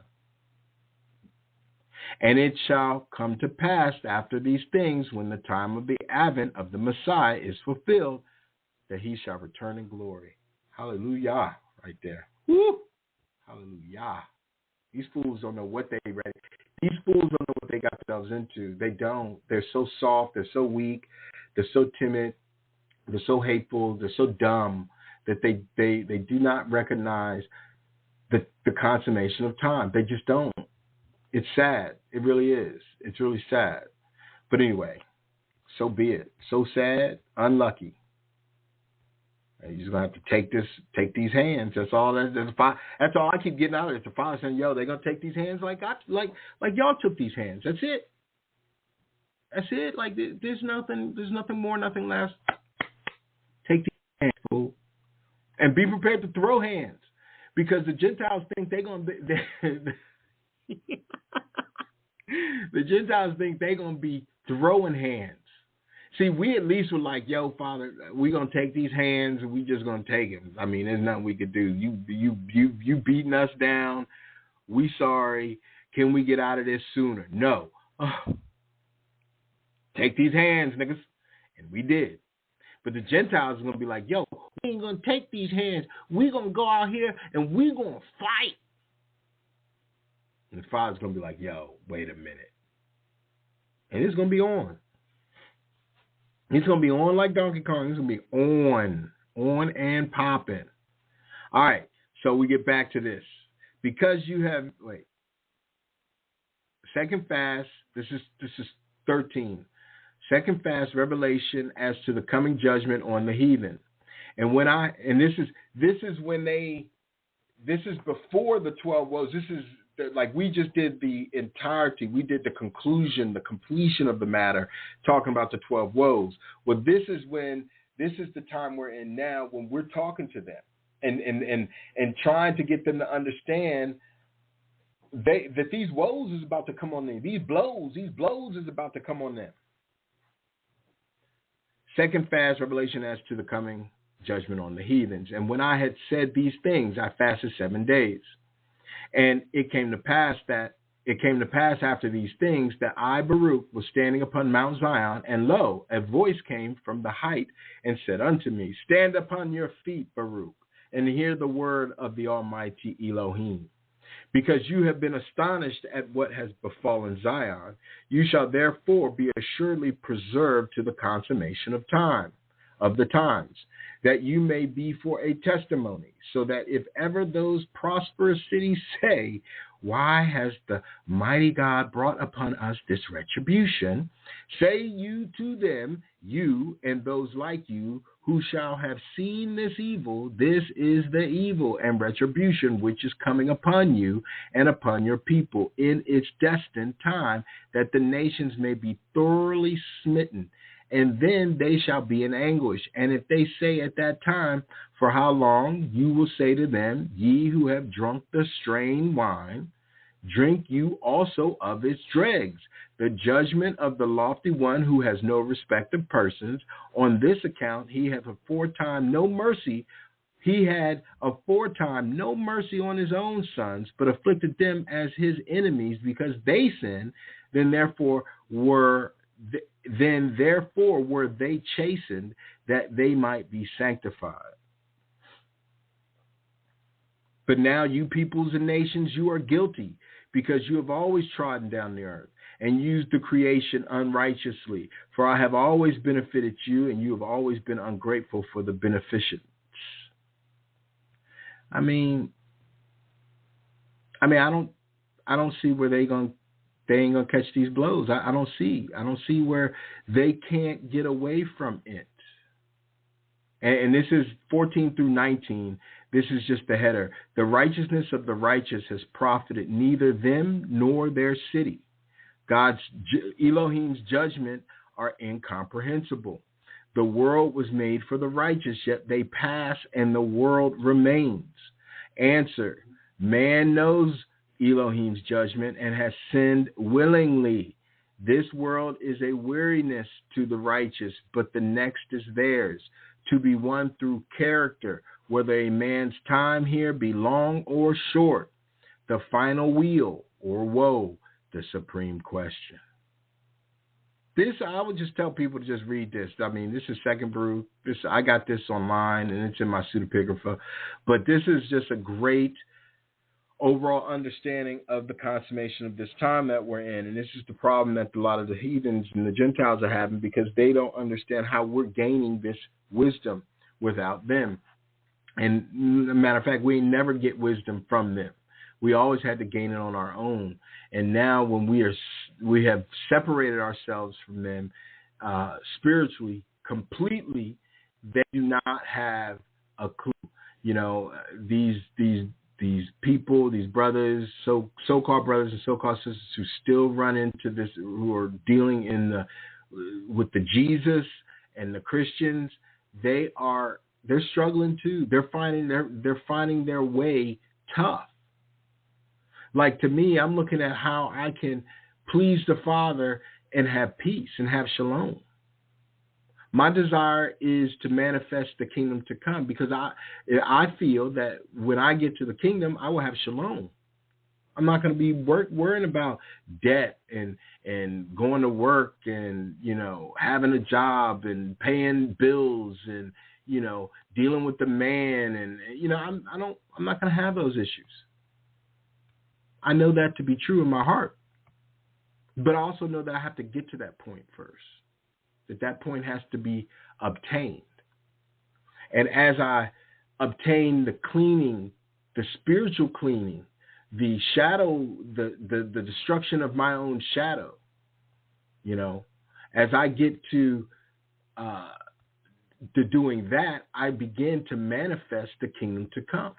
And it shall come to pass after these things, when the time of the advent of the Messiah is fulfilled, that he shall return in glory. Hallelujah, right there. Woo! Hallelujah. These fools don't know what they read. These fools don't know what they got themselves into. They don't. They're so soft. They're so weak. They're so timid. They're so hateful. They're so dumb that they do not recognize the consummation of time. They just don't. It's sad. It really is. It's really sad. But anyway, so be it. So sad, unlucky. You're just gonna have to take these hands. That's all. That's all I keep getting out of it. The Father saying, "Yo, they're gonna take these hands like y'all took these hands. That's it. That's it. Like there's nothing more, nothing less. Take these hands, fool, and be prepared to throw hands, because the Gentiles think they're gonna be." The Gentiles think they're gonna be throwing hands. See, we at least were like, "Yo, Father, we're gonna take these hands and we just gonna take them. I mean, there's nothing we could do. You beating us down. We sorry. Can we get out of this sooner? No. Take these hands, niggas." And we did. But the Gentiles are gonna be like, "Yo, we ain't gonna take these hands. We're gonna go out here and we're gonna fight." And the Father's gonna be like, "Yo, wait a minute." And it's gonna be on. It's going to be on like Donkey Kong. It's going to be on and popping. All right, so we get back to this. Because you have, second fast, this is 13. Second fast, revelation as to the coming judgment on the heathen. And this is before the 12 woes. This is like we just did the entirety. We did the conclusion, the completion of the matter, talking about the 12 woes. Well, this is the time we're in now when we're talking to them and trying to get them to understand that these woes is about to come on them. These blows is about to come on them. Second fast, revelation as to the coming judgment on the heathens. And when I had said these things, I fasted 7 days. And it came to pass after these things that I, Baruch, was standing upon Mount Zion, and lo, a voice came from the height and said unto me, "Stand upon your feet, Baruch, and hear the word of the Almighty Elohim. Because you have been astonished at what has befallen Zion, you shall therefore be assuredly preserved to the consummation of the times, that you may be for a testimony, so that if ever those prosperous cities say, why has the mighty God brought upon us this retribution? Say you to them, you and those like you, who shall have seen this evil, this is the evil and retribution which is coming upon you and upon your people in its destined time, that the nations may be thoroughly smitten. And then they shall be in anguish. And if they say at that time, for how long? You will say to them, ye who have drunk the strained wine, drink you also of its dregs. The judgment of the lofty one who has no respect of persons. On this account he hath aforetime no mercy. He had aforetime no mercy on his own sons, but afflicted them as his enemies, because they sinned. Then therefore were they chastened, that they might be sanctified. But now you peoples and nations, you are guilty, because you have always trodden down the earth and used the creation unrighteously. For I have always benefited you, and you have always been ungrateful for the beneficence. I mean, I don't see where they ain't gonna catch these blows. I don't see where they can't get away from it. And this is 14 through 19. This is just the header. The righteousness of the righteous has profited neither them nor their city. Elohim's judgment are incomprehensible. The world was made for the righteous, yet they pass and the world remains. Answer: man knows Elohim's judgment and has sinned willingly. This world is a weariness to the righteous, but the next is theirs, to be won through character, whether a man's time here be long or short. The final weal or woe, the supreme question. This, I would just tell people to just read this. I mean, this is Second Brew. I got this online, and it's in my pseudepigrapha. But this is just a great overall understanding of the consummation of this time that we're in. And this is the problem that a lot of the heathens and the Gentiles are having, because they don't understand how we're gaining this wisdom without them. And as a matter of fact, we never get wisdom from them. We always had to gain it on our own. And now when we have separated ourselves from them spiritually, completely, they do not have a clue. You know, these people, these brothers, so-called brothers and so-called sisters who still run into this, who are dealing with the Jesus and the Christians, they're struggling too. They're finding their way tough. Like, to me, I'm looking at how I can please the Father and have peace and have shalom. My desire is to manifest the kingdom to come, because I feel that when I get to the kingdom, I will have shalom. I'm not going to be worrying about debt and going to work and, you know, having a job and paying bills and, you know, dealing with the man, and, you know, I'm not going to have those issues. I know that to be true in my heart, but I also know that I have to get to that point first. That point has to be obtained. And as I obtain the cleaning, the spiritual cleaning, the shadow, the destruction of my own shadow, you know, as I get to doing that, I begin to manifest the kingdom to come.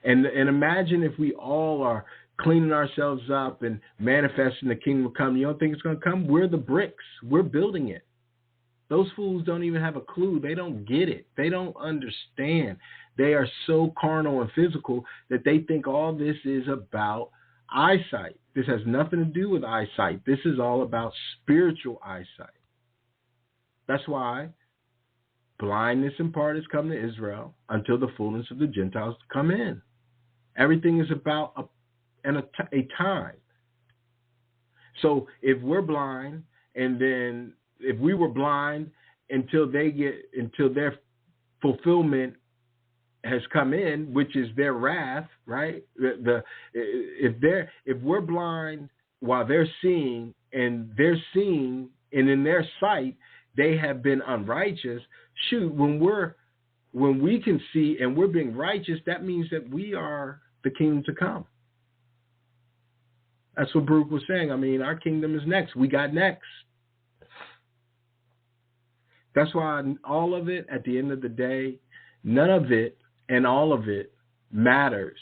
And imagine if we all are cleaning ourselves up and manifesting the kingdom will come. You don't think it's going to come? We're the bricks. We're building it. Those fools don't even have a clue. They don't get it. They don't understand. They are so carnal and physical that they think all this is about eyesight. This has nothing to do with eyesight. This is all about spiritual eyesight. That's why blindness in part has come to Israel until the fullness of the Gentiles come in. Everything is about a time. So if we're blind, and then if we were blind until their fulfillment has come in, which is their wrath, right? If we're blind while they're seeing, and they're seeing, and in their sight they have been unrighteous. Shoot, when we can see and we're being righteous, that means that we are the kingdom to come. That's what Baruch was saying. I mean, our kingdom is next. We got next. That's why all of it, at the end of the day, none of it and all of it matters.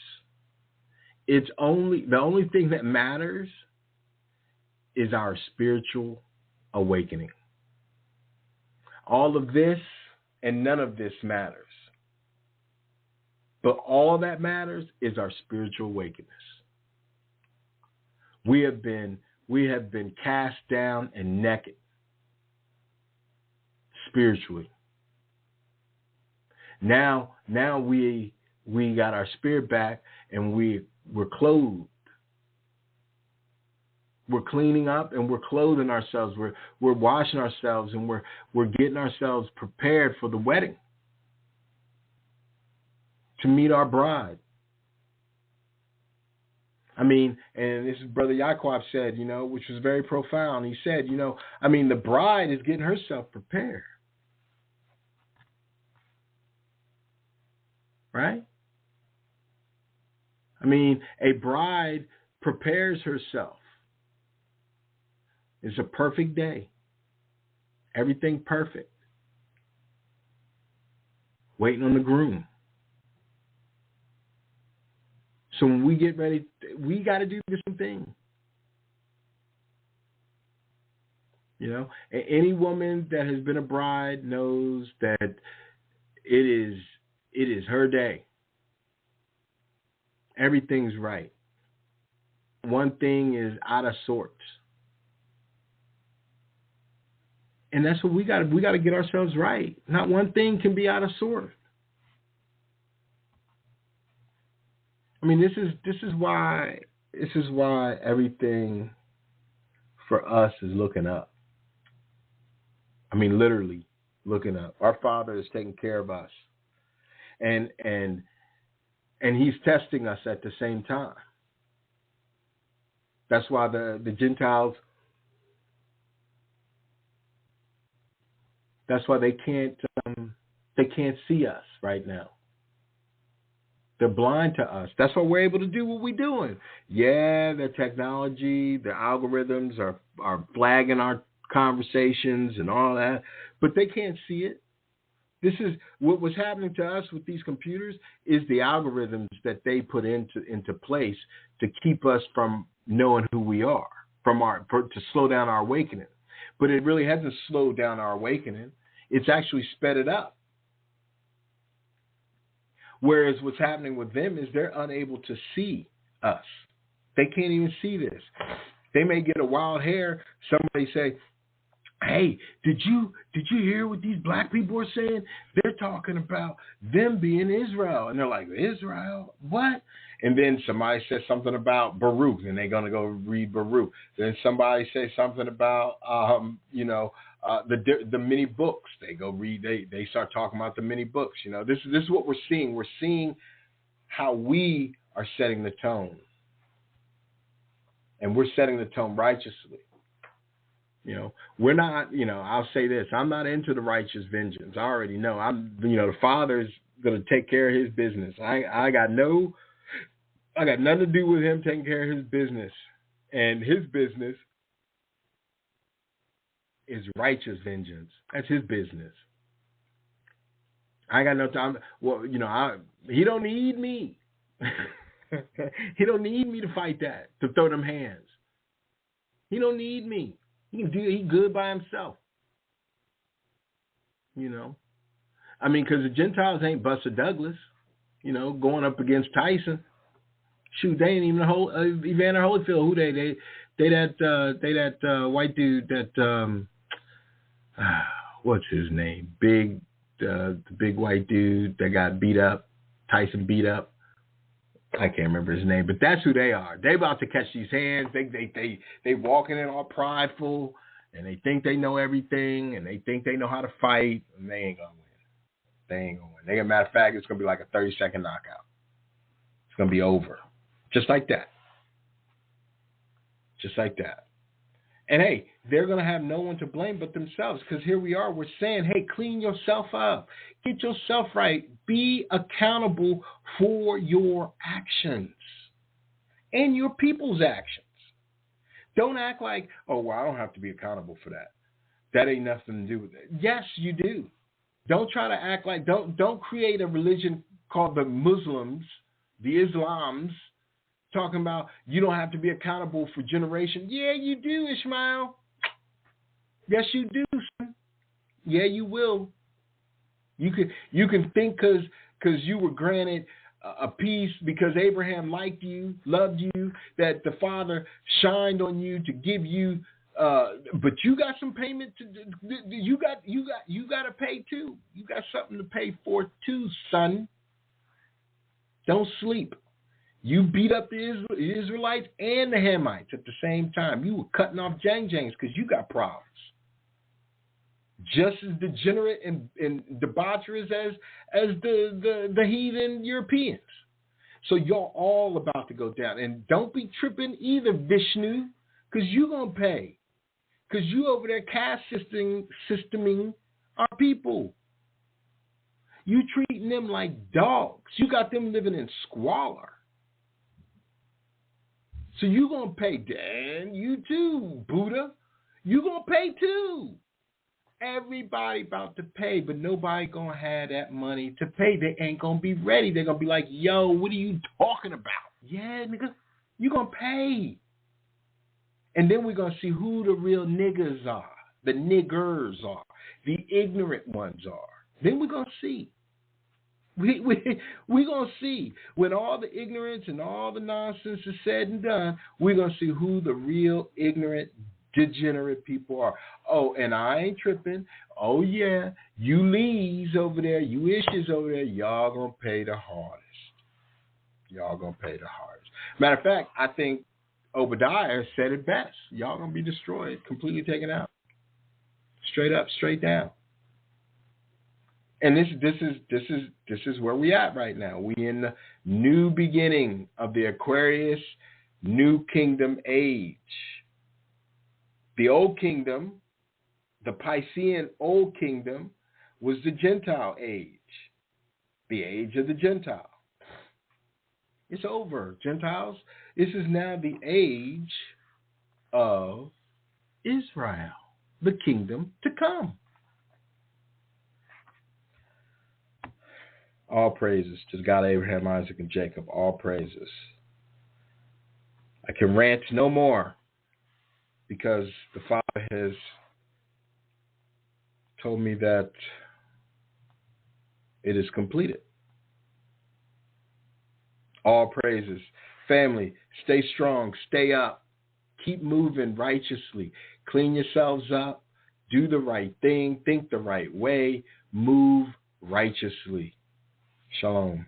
The only thing that matters is our spiritual awakening. All of this and none of this matters. But all that matters is our spiritual awakeness. We have been cast down and naked spiritually. Now we got our spirit back, and we're clothed. We're cleaning up and we're clothing ourselves. We're washing ourselves, and we're getting ourselves prepared for the wedding to meet our bride. I mean, and this is Brother Yaquab said, you know, which was very profound. He said, you know, I mean, the bride is getting herself prepared. right? I mean, a bride prepares herself. It's a perfect day. Everything perfect. Waiting on the groom. So when we get ready, we got to do the same thing. You know, any woman that has been a bride knows that it is her day. Everything's right. One thing is out of sorts. And that's what we got to get ourselves right. Not one thing can be out of sort. I mean, this is why everything for us is looking up. I mean, literally looking up. Our Father is taking care of us, and He's testing us at the same time. That's why the Gentiles. That's why they can't see us right now. They're blind to us. That's why we're able to do what we're doing. Yeah, the technology, the algorithms are flagging our conversations and all that, but they can't see it. This is what was happening to us with these computers is the algorithms that they put into place to keep us from knowing who we are, to slow down our awakening. But it really hasn't slowed down our awakening. It's actually sped it up. Whereas what's happening with them is they're unable to see us. They can't even see this. They may get a wild hair. Somebody say, "Hey, did you hear what these black people are saying? They're talking about them being Israel." And they're like, "Israel? What?" And then somebody says something about Baruch, and they're going to go read Baruch. Then somebody says something about, the many books. They go read. They start talking about the many books. You know, this is what we're seeing. We're seeing how we are setting the tone, and we're setting the tone righteously. You know, we're not. You know, I'll say this: I'm not into the righteous vengeance. I already know. The Father's going to take care of His business. I got nothing to do with Him taking care of His business, and His business is righteous vengeance. That's His business. I got no time. Well, He don't need me. He don't need me to fight that, to throw them hands. He don't need me. He good by himself. You know, I mean, because the Gentiles ain't Buster Douglas. You know, going up against Tyson. Shoot, they ain't even Evander Holyfield. Who they that white dude that what's his name? The big white dude that got beat up. Tyson beat up. I can't remember his name, but that's who they are. They about to catch these hands. They walking in all prideful, and they think they know everything, and they think they know how to fight, and they ain't gonna win. They, matter of fact, it's gonna be like a 30-second knockout. It's gonna be over, just like that. Just like that. And hey, they're going to have no one to blame but themselves, because here we are. We're saying, hey, clean yourself up. Get yourself right. Be accountable for your actions and your people's actions. Don't act like, oh, well, I don't have to be accountable for that. That ain't nothing to do with it. Yes, you do. Don't try to act like, don't create a religion called the Muslims, the Islams, talking about you don't have to be accountable for generations. Yeah, you do, Ishmael. Yes, you do, son. Yeah, you will. You can think because you were granted a peace because Abraham liked you, loved you, that the Father shined on you to give you. But you got some payment to. You got to pay too. You got something to pay for too, son. Don't sleep. You beat up the Israelites and the Hamites at the same time. You were cutting off Jangs because you got problems. Just as degenerate and debaucherous as the heathen Europeans. So y'all all about to go down. And don't be tripping either, Vishnu, because you're going to pay. Because you over there caste systeming our people. You treating them like dogs. You got them living in squalor. So you going to pay, Dan, you too, Buddha. You going to pay too. Everybody about to pay, but nobody going to have that money to pay. They ain't going to be ready. They're going to be like, yo, what are you talking about? Yeah, nigga, you going to pay. And then we're going to see who the real niggas are, the niggers are, the ignorant ones are. Then we're going to see. We're going to see. When all the ignorance and all the nonsense is said and done, we're going to see who the real ignorant, degenerate people are. Oh, and I ain't tripping. Oh, yeah, you Lees over there, you Ishes over there, y'all going to pay the hardest. Y'all going to pay the hardest. Matter of fact, I think Obadiah said it best. Y'all going to be destroyed, completely taken out. Straight up, straight down. And this is where we at right now. We in the new beginning of the Aquarius New Kingdom age. The Old Kingdom, the Piscean Old Kingdom, was the Gentile age, the age of the Gentile. It's over, Gentiles. This is now the age of Israel, the kingdom to come. All praises to the God of Abraham, Isaac, and Jacob. All praises. I can rant no more because the Father has told me that it is completed. All praises. Family, stay strong, stay up, keep moving righteously, clean yourselves up, do the right thing, think the right way, move righteously. Shalom.